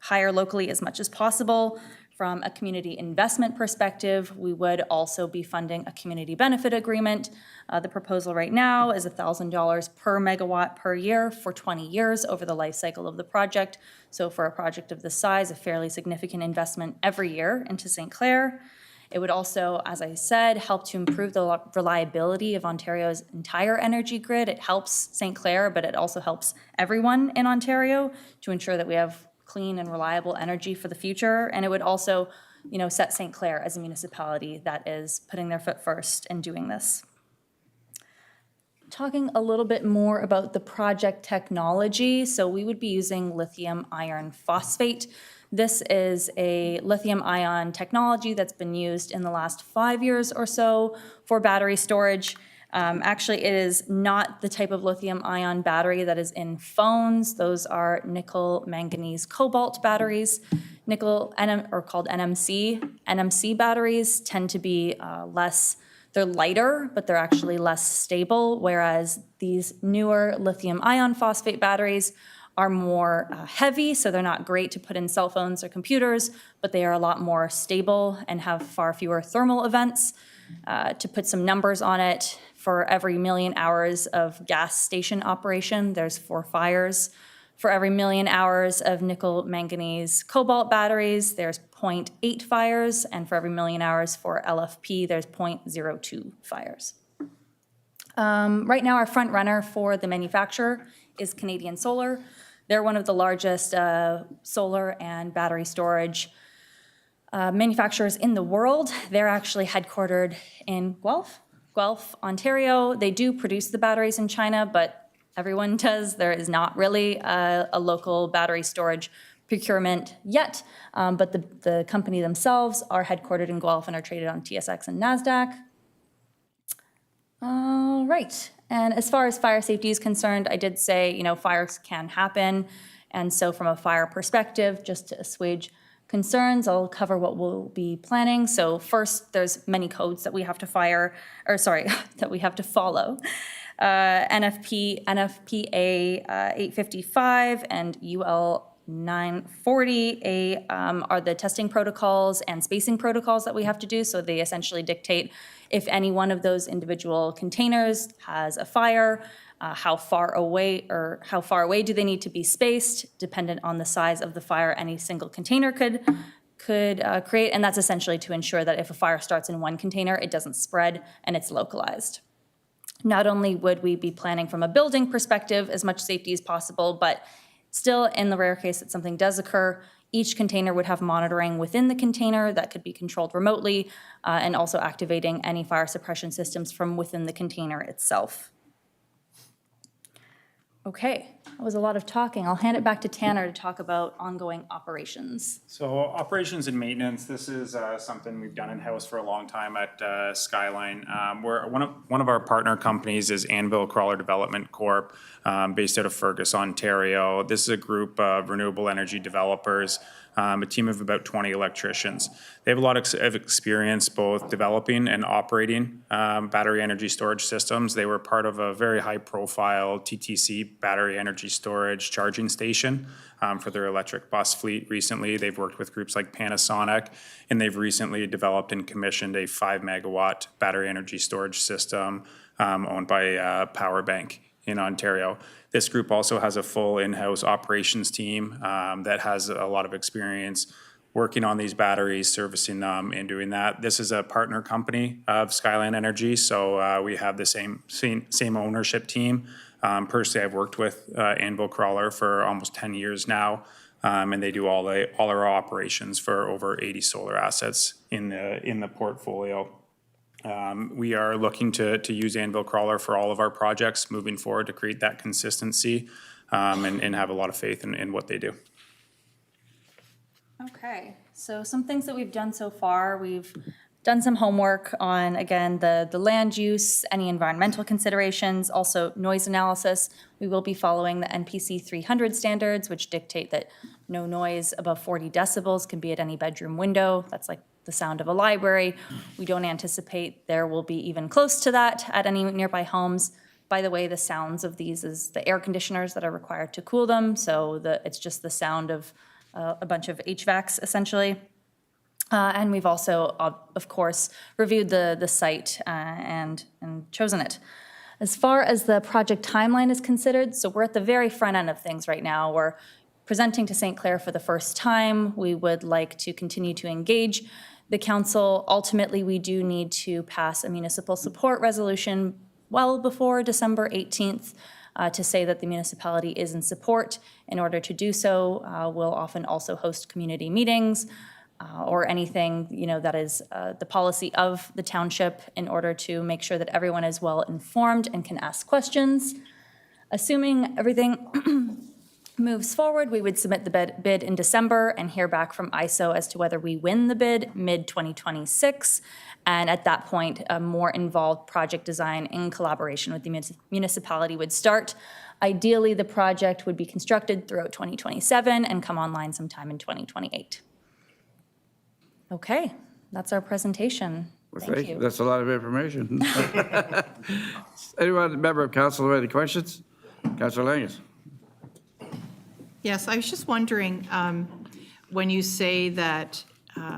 hire locally as much as possible. From a community investment perspective, we would also be funding a community benefit agreement. The proposal right now is $1,000 per megawatt per year for 20 years over the life cycle of the project. So for a project of this size, a fairly significant investment every year into St. Clair. It would also, as I said, help to improve the reliability of Ontario's entire energy grid. It helps St. Clair, but it also helps everyone in Ontario to ensure that we have clean and reliable energy for the future. And it would also, set St. Clair as a municipality that is putting their foot first in doing this. Talking a little bit more about the project technology. So we would be using lithium iron phosphate. This is a lithium ion technology that's been used in the last 5 years or so for battery storage. Actually, it is not the type of lithium ion battery that is in phones. Those are nickel manganese cobalt batteries. Called NMC. NMC batteries tend to be they're lighter, but they're actually less stable, whereas these newer lithium ion phosphate batteries are more heavy, so they're not great to put in cell phones or computers, but they are a lot more stable and have far fewer thermal events. To put some numbers on it, for every million hours of gas station operation, there's 4 fires. For every million hours of nickel manganese cobalt batteries, there's 0.8 fires, and for every million hours for LFP, there's 0.02 fires. Right now, our front runner for the manufacturer is Canadian Solar. They're one of the largest solar and battery storage manufacturers in the world. They're actually headquartered in Guelph, Ontario. They do produce the batteries in China, but everyone does. There is not really a local battery storage procurement yet, but the company themselves are headquartered in Guelph and are traded on TSX and NASDAQ. All right, and as far as fire safety is concerned, I did say, fires can happen, and so from a fire perspective, just to assuage concerns, I'll cover what we'll be planning. So first, there's many codes that we have to that we have to follow. NFPA 855 and UL 940 are the testing protocols and spacing protocols that we have to do. So they essentially dictate if any one of those individual containers has a fire, how far away do they need to be spaced, dependent on the size of the fire any single container could create. And that's essentially to ensure that if a fire starts in one container, it doesn't spread and it's localized. Not only would we be planning from a building perspective as much safety as possible, but still, in the rare case that something does occur, each container would have monitoring within the container that could be controlled remotely, and also activating any fire suppression systems from within the container itself. Okay, that was a lot of talking. I'll hand it back to Tanner to talk about ongoing operations. So operations and maintenance, this is something we've done in-house for a long time at Skyline. One of our partner companies is Anvil Crawler Development Corp., based out of Fergus, Ontario. This is a group of renewable energy developers, a team of about 20 electricians. They have a lot of experience both developing and operating battery energy storage systems. They were part of a very high-profile TTC battery energy storage charging station for their electric bus fleet recently. They've worked with groups like Panasonic, and they've recently developed and commissioned a 5-megawatt battery energy storage system owned by PowerBank in Ontario. This group also has a full in-house operations team that has a lot of experience working on these batteries, servicing them, and doing that. This is a partner company of Skyline Energy, so we have the same ownership team. Personally, I've worked with Anvil Crawler for almost 10 years now, and they do all our operations for over 80 solar assets in the portfolio. We are looking to use Anvil Crawler for all of our projects moving forward to create that consistency and have a lot of faith in what they do. Okay, so some things that we've done so far, we've done some homework on, again, the land use, any environmental considerations, also noise analysis. We will be following the NPC 300 standards, which dictate that no noise above 40 decibels can be at any bedroom window. That's like the sound of a library. We don't anticipate there will be even close to that at any nearby homes. By the way, the sounds of these is the air conditioners that are required to cool them, so it's just the sound of a bunch of HVACs, essentially. And we've also, of course, reviewed the site and chosen it. As far as the project timeline is considered, so we're at the very front end of things right now. We're presenting to St. Clair for the first time. We would like to continue to engage the council. Ultimately, we do need to pass a municipal support resolution well before December 18th to say that the municipality is in support. In order to do so, we'll often also host community meetings or anything, that is the policy of the township in order to make sure that everyone is well informed and can ask questions. Assuming everything moves forward, we would submit the bid in December and hear back from ISO as to whether we win the bid mid-2026. And at that point, a more involved project design in collaboration with the municipality would start. Ideally, the project would be constructed throughout 2027 and come online sometime in 2028. Okay, that's our presentation. Thank you. That's a lot of information. Anyone, member of council, have any questions? Councilor Langus. Yes, I was just wondering, when you say that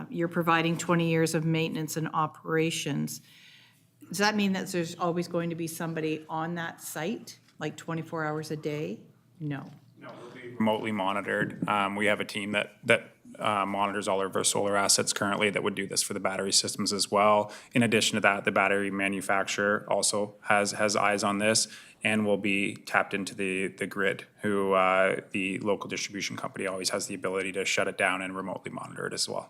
you're providing 20 years of maintenance and operations, does that mean that there's always going to be somebody on that site, like 24 hours a day? No. No, we'll be remotely monitored. We have a team that monitors all of our solar assets currently that would do this for the battery systems as well. In addition to that, the battery manufacturer also has eyes on this and will be tapped into the grid, who the local distribution company always has the ability to shut it down and remotely monitor it as well.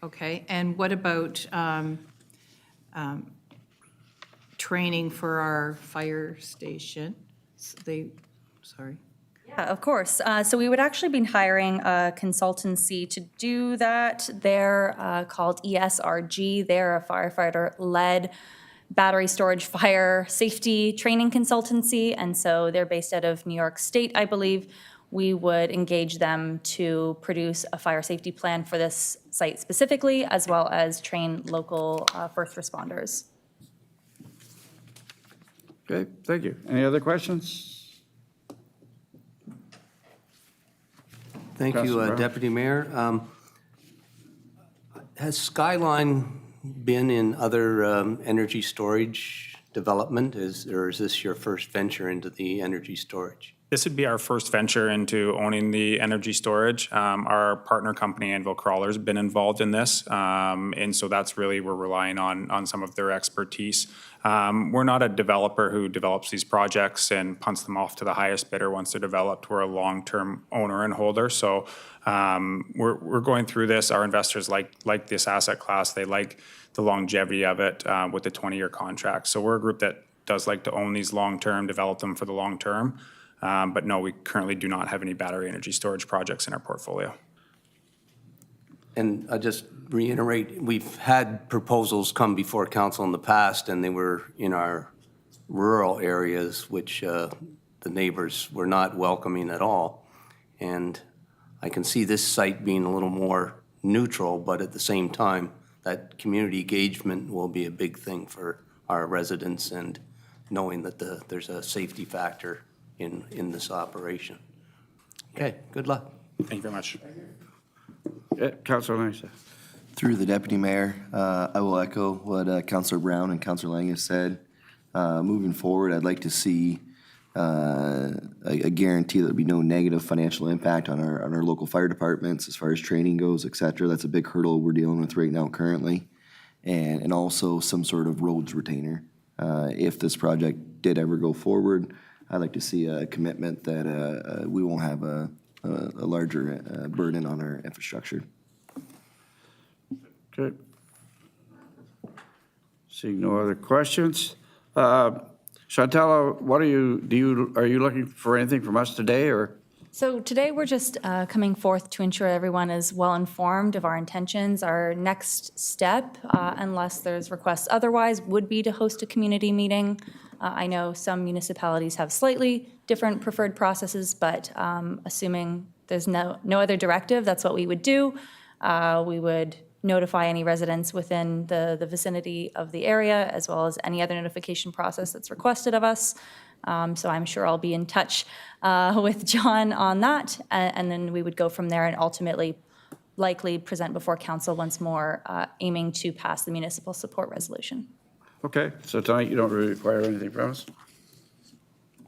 Okay, and what about training for our fire station? Sorry. Yeah, of course. So we would actually be hiring a consultancy to do that. They're called ESRG. They're a firefighter-led battery storage fire safety training consultancy, and so they're based out of New York State, I believe. We would engage them to produce a fire safety plan for this site specifically, as well as train local first responders. Okay, thank you. Any other questions? Thank you, Councilor Brown. Deputy Mayor. Has Skyline been in other energy storage development, or is this your first venture into the energy storage? This would be our first venture into owning the energy storage. Our partner company, Anvil Crawler, has been involved in this, and so that's really, we're relying on some of their expertise. We're not a developer who develops these projects and punts them off to the highest bidder once they're developed. We're a long-term owner and holder, so we're going through this. Our investors like this asset class. They like the longevity of it with the 20-year contract. So we're a group that does like to own these long-term, develop them for the long term. But no, we currently do not have any battery energy storage projects in our portfolio. And I just reiterate, we've had proposals come before council in the past, and they were in our rural areas, which the neighbors were not welcoming at all. And I can see this site being a little more neutral, but at the same time, that community engagement will be a big thing for our residents, and knowing that there's a safety factor in this operation. Okay, good luck. Thank you very much. Councilor Langus. Through the Deputy Mayor, I will echo what Councilor Brown and Councilor Langus said. Moving forward, I'd like to see a guarantee that there'll be no negative financial impact on our local fire departments as far as training goes, et cetera. That's a big hurdle we're dealing with right now currently. And also some sort of roads retainer. If this project did ever go forward, I'd like to see a commitment that we won't have a larger burden on our infrastructure. Okay. Seeing no other questions. Chantal, are you looking for anything from us today, or? So today, we're just coming forth to ensure everyone is well-informed of our intentions. Our next step, unless there's requests otherwise, would be to host a community meeting. I know some municipalities have slightly different preferred processes, but assuming there's no other directive, that's what we would do. We would notify any residents within the vicinity of the area, as well as any other notification process that's requested of us. So I'm sure I'll be in touch with John on that, and then we would go from there and ultimately likely present before council once more, aiming to pass the municipal support resolution. Okay, so tonight you don't really require anything from us?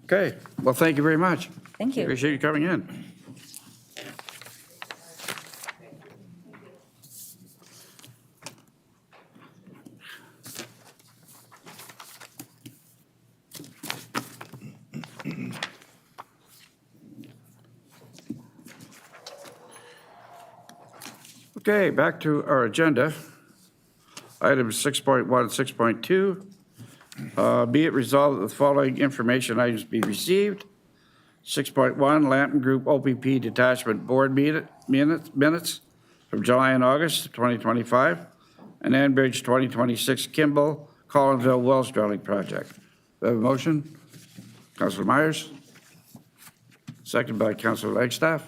Okay, well, thank you very much. Thank you. Appreciate you coming in. Okay, back to our agenda. Items 6.1 and 6.2. Be it resolved that the following information items be received. 6.1, Lampton Group OPP Detachment Board minutes from July and August 2025, and Enbridge 2026 Kimball Collinsville Wells Drilling Project. Do I have a motion? Councilor Myers. Second by Councilor Langstaff.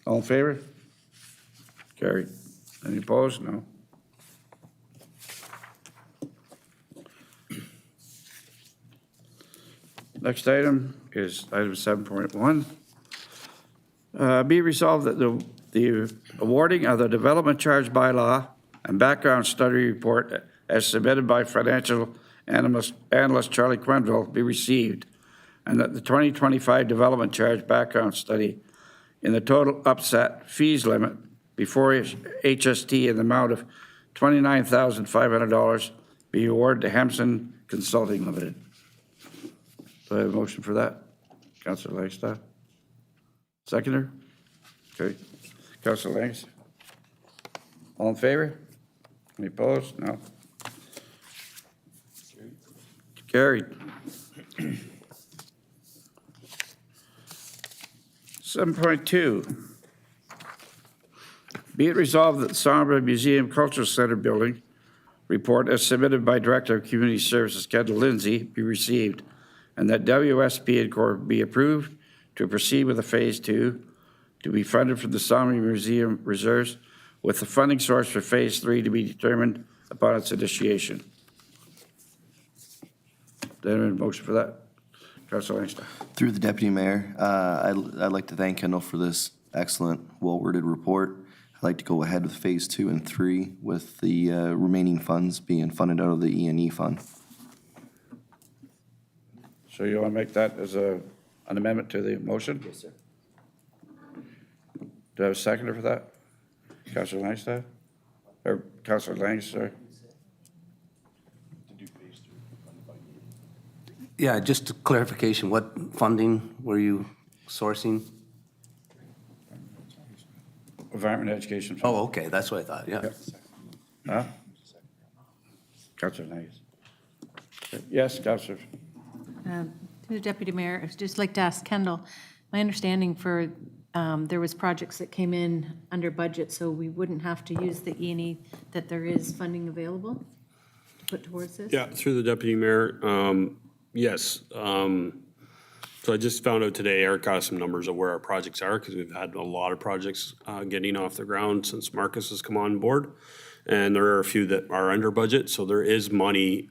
All in favor? Carried. Any opposed? No. Next item is item 7.1. Be resolved that the awarding of the development charge bylaw and background study report as submitted by financial analyst Charlie Quenville be received, and that the 2025 development charge background study in the total upset fees limit before HST in the amount of $29,500 be awarded to Hemson Consulting Limited. Do I have a motion for that? Councilor Langstaff? Seconder? Okay. Councilor Langs? All in favor? Any opposed? No. Carried. 7.2. Be it resolved that the Sombra Museum Cultural Center building report as submitted by Director of Community Services Kendall Lindsay be received, and that WSP and Corp be approved to proceed with a Phase 2 to be funded from the Sombra Museum reserves, with the funding source for Phase 3 to be determined upon its initiation. Do I have a motion for that? Councilor Langstaff. Through the Deputy Mayor, I'd like to thank Kendall for this excellent, well-worded report. I'd like to go ahead with Phase 2 and 3 with the remaining funds being funded out of the E&E fund. So you want to make that as an amendment to the motion? Yes, sir. Do I have a seconder for that? Councilor Langstaff? Or Councilor Langs, sorry? Yeah, just a clarification, what funding were you sourcing? Environment Education Fund. Oh, okay, that's what I thought, yeah. Yep. Huh? Councilor Langs. Yes, Councilor. To the Deputy Mayor, I'd just like to ask Kendall, my understanding for, there was projects that came in under budget, so we wouldn't have to use the E&E, that there is funding available to put towards this? Yeah, through the Deputy Mayor, yes. So I just found out today, Eric got some numbers of where our projects are, because we've had a lot of projects getting off the ground since Marcus has come on board. And there are a few that are under budget, so there is money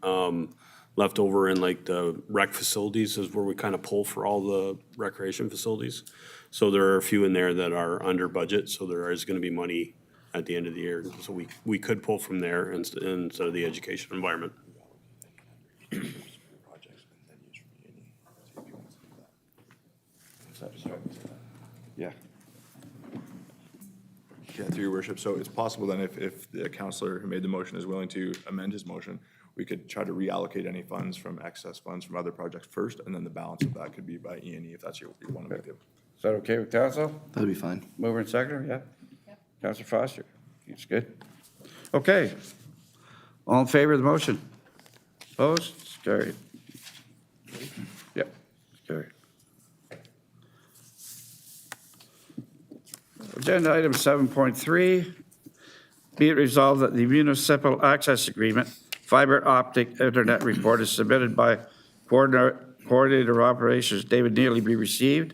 left over in like the rec facilities is where we kind of pull for all the recreation facilities. So there are a few in there that are under budget, so there is gonna be money at the end of the year. So we could pull from there instead of the education environment. Yeah. Yeah, through your worship. So it's possible then if the councillor who made the motion is willing to amend his motion, we could try to reallocate any funds from excess funds from other projects first, and then the balance of that could be by E&E if that's what you want to do. Is that okay with council? That'd be fine. Mover and seconder, yeah? Yep. Councilor Foster, it's good. Okay. All in favor of the motion? Opposed? It's carried. Yep, it's carried. Agenda item 7.3, be it resolved that the municipal access agreement fiber optic internet report is submitted by Coordinator of Operations David Neely be received,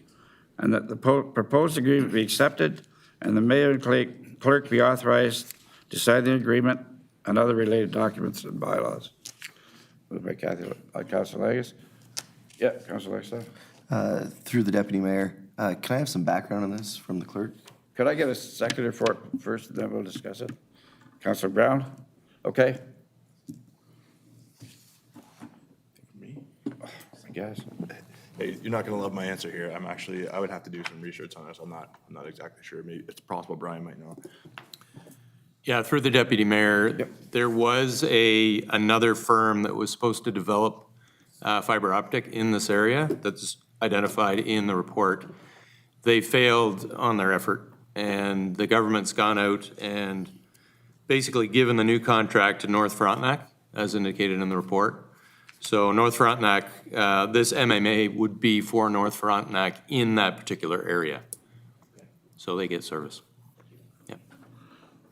and that the proposed agreement be accepted, and the mayor and clerk be authorized to sign the agreement and other related documents and bylaws. Moved by Councilor Langus. Yeah, Councilor Langus. Through the deputy mayor, can I have some background on this from the clerk? Could I get a seconder for it first, and then we'll discuss it? Councilor Brown? Okay. Me? I guess. Hey, you're not gonna love my answer here. I would have to do some research on this. I'm not exactly sure. Maybe it's possible Brian might know. Yeah, through the deputy mayor, there was another firm that was supposed to develop fiber optic in this area that's identified in the report. They failed on their effort, and the government's gone out and basically given the new contract to North Frontenac, as indicated in the report. So North Frontenac, this MMA would be for North Frontenac in that particular area. So they get service. Yeah.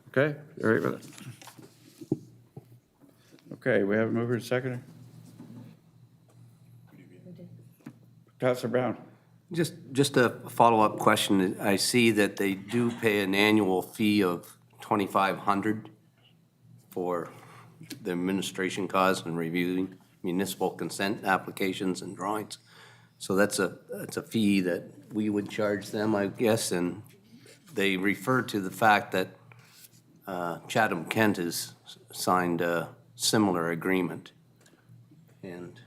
Okay, all right with it. Okay, we have a mover and seconder. Councilor Brown. Just a follow-up question. I see that they do pay an annual fee of $2,500 for the administration costs and reviewing municipal consent applications and drawings. So that's a fee that we would charge them, I guess, and they refer to the fact that Chatham-Kent has signed a similar agreement. And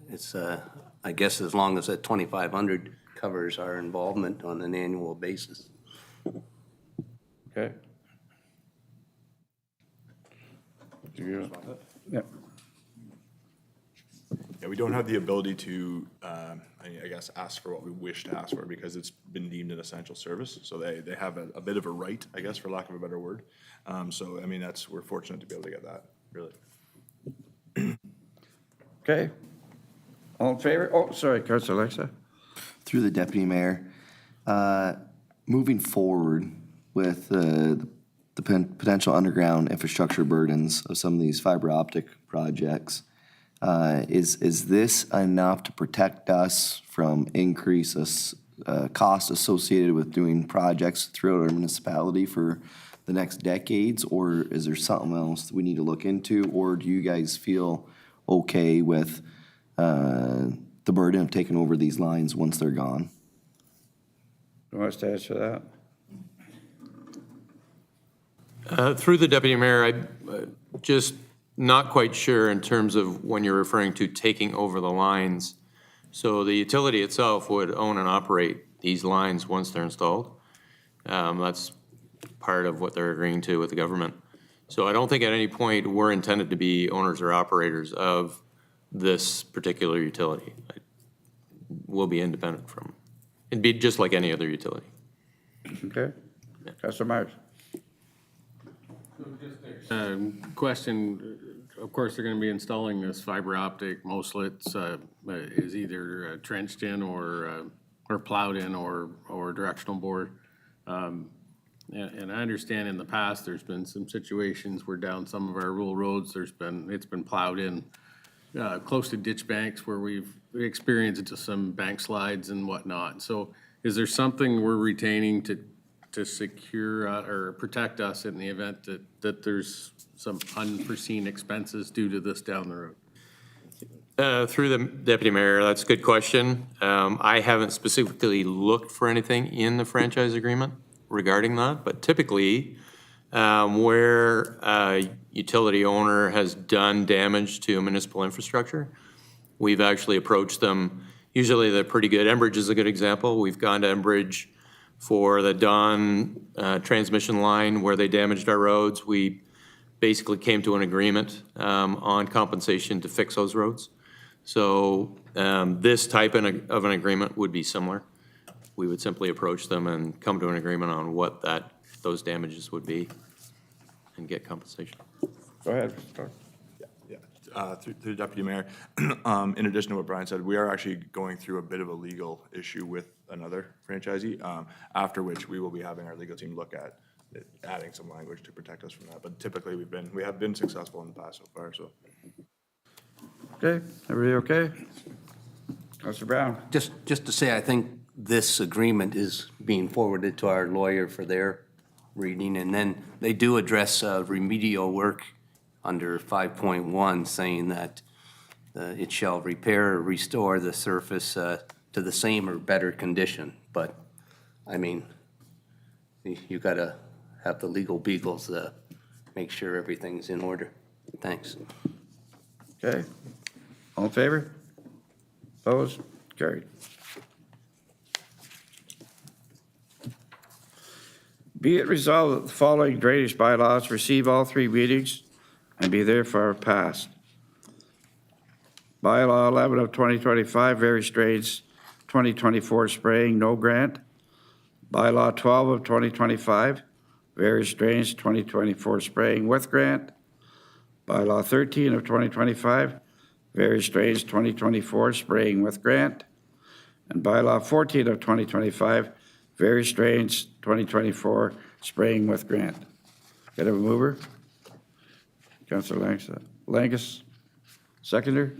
it's, I guess, as long as that $2,500 covers our involvement on an annual basis. Okay. Yep. Yeah, we don't have the ability to, I guess, ask for what we wish to ask for because it's been deemed an essential service. So they have a bit of a right, I guess, for lack of a better word. So, I mean, we're fortunate to be able to get that, really. Okay. All in favor? Oh, sorry, Councilor Alexa. Through the deputy mayor, moving forward with the potential underground infrastructure burdens of some of these fiber optic projects, is this enough to protect us from increases costs associated with doing projects throughout our municipality for the next decades, or is there something else that we need to look into, or do you guys feel okay with the burden of taking over these lines once they're gone? Who wants to answer that? Through the deputy mayor, I'm just not quite sure in terms of when you're referring to taking over the lines. So the utility itself would own and operate these lines once they're installed. That's part of what they're agreeing to with the government. So I don't think at any point we're intended to be owners or operators of this particular utility. We'll be independent from. It'd be just like any other utility. Okay. Councilor Myers. Question, of course, they're going to be installing this fiber optic. Most it's is either trenched in or plowed in or directional board. And I understand in the past, there's been some situations where down some of our rural roads, it's been plowed in close to ditch banks where we've experienced some bank slides and whatnot. So is there something we're retaining to secure or protect us in the event that there's some unforeseen expenses due to this down the road? Through the deputy mayor, that's a good question. I haven't specifically looked for anything in the franchise agreement regarding that, but typically where a utility owner has done damage to municipal infrastructure, we've actually approached them. Usually they're pretty good. Enbridge is a good example. We've gone to Enbridge for the Dawn transmission line where they damaged our roads. We basically came to an agreement on compensation to fix those roads. So this type of an agreement would be similar. We would simply approach them and come to an agreement on what those damages would be and get compensation. Go ahead. Through the deputy mayor, in addition to what Brian said, we are actually going through a bit of a legal issue with another franchisee, after which we will be having our legal team look at adding some language to protect us from that. But typically, we have been successful in the past so far, so. Okay, everybody okay? Councilor Brown? Just to say, I think this agreement is being forwarded to our lawyer for their reading, and then they do address remedial work under 5.1, saying that it shall repair or restore the surface to the same or better condition. But, I mean, you gotta have the legal beagles make sure everything's in order. Thanks. Okay. All in favor? Opposed? Carried. Be it resolved that the following drainage bylaws receive all three readings and be therefore passed. Bylaw 11 of 2025, various drains 2024 spraying, no grant. Bylaw 12 of 2025, various drains 2024 spraying with grant. Bylaw 13 of 2025, various drains 2024 spraying with grant. And bylaw 14 of 2025, various drains 2024 spraying with grant. Can I have a mover? Councilor Langus, seconder.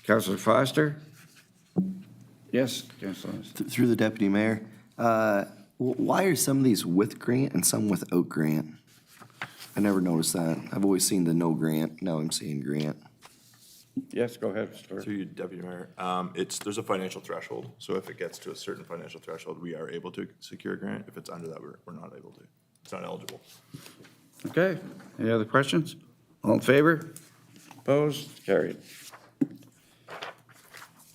Councilor Foster? Yes, Councilor. Through the deputy mayor, why are some of these with grant and some without grant? I never noticed that. I've always seen the no grant. Now I'm seeing grant. Yes, go ahead, Stuart. Through you, Deputy Mayor, there's a financial threshold. So if it gets to a certain financial threshold, we are able to secure a grant. If it's under that, we're not able to. It's not eligible. Okay, any other questions? All in favor? Opposed? Carried.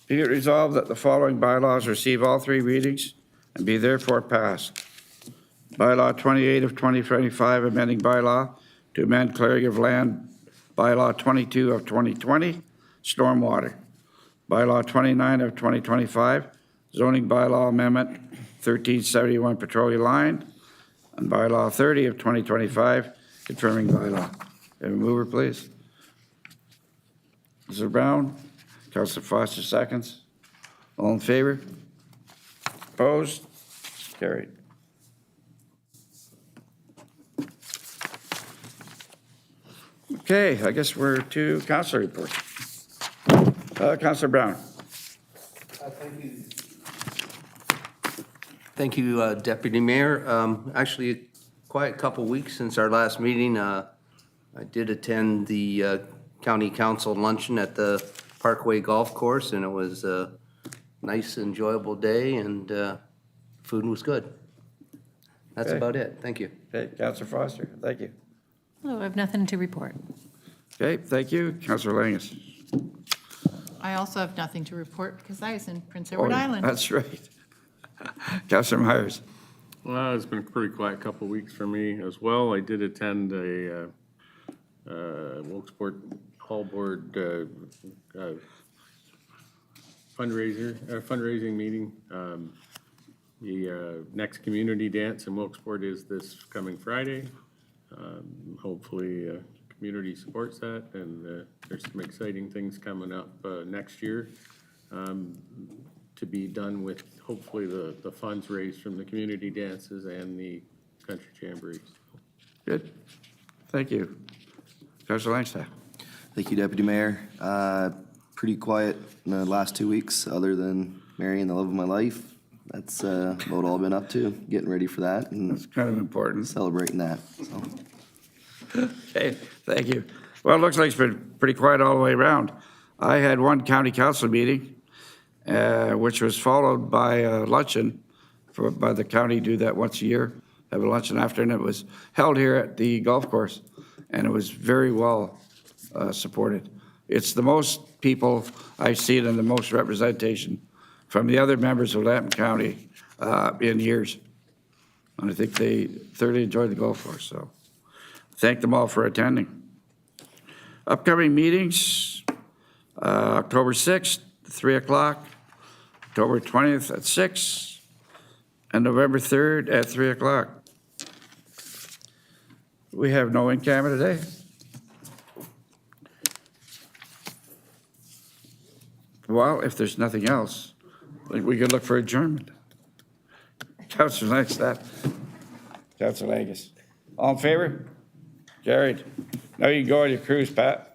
Be it resolved that the following bylaws receive all three readings and be therefore passed. Bylaw 28 of 2025, amending bylaw to amend clearing of land. Bylaw 22 of 2020, stormwater. Bylaw 29 of 2025, zoning bylaw amendment 1371 Petroleum Line. And bylaw 30 of 2025, confirming bylaw. Have a mover, please. Councilor Brown, Councilor Foster seconds. All in favor? Opposed? Carried. Okay, I guess we're to councilor reports. Councilor Brown. Thank you, Deputy Mayor. Actually, a quiet couple weeks since our last meeting. I did attend the county council luncheon at the Parkway Golf Course, and it was a nice, enjoyable day, and food was good. That's Okay. about it. Thank you. Okay, Councilor Foster, thank you. Oh, I have nothing to report. Okay, thank you. Councilor Langus. I also have nothing to report because I was in Prince Edward Oh, Island. That's right. Councilor Myers. Well, it's been a pretty quiet couple of weeks for me as well. I did attend a Wilkesport Hall Board fundraising meeting. The next community dance in Wilkesport is this coming Friday. Hopefully, community supports that, and there's some exciting things coming up next year to be done with hopefully the funds raised from the community dances and the country jamborees. Good. Thank you. Councilor Langstaff. Thank you, Deputy Mayor. Pretty quiet in the last 2 weeks, other than marrying the love of my life. That's about all I've been up to, getting ready for that. And that's kind of important. Celebrating that, so. Okay, thank you. Well, it looks like it's been pretty quiet all the way around. I had one county council meeting, which was followed by a luncheon by the county, do that once a year, have a luncheon after, and it was held here at the golf course, and it was very well supported. It's the most people I've seen and the most representation from the other members of Lampton County in years. And I think they thoroughly enjoyed the golf course, so thank them all for attending. Upcoming meetings, October 6th, 3 o'clock, October 20th at 6, and November 3rd at 3 o'clock. We have no in-camera today. Well, if there's nothing else, Like, we could look for adjournment. Councillor Lang, that. Councillor Angus. All in favor? Carried. Now you can go on your cruise, Pat.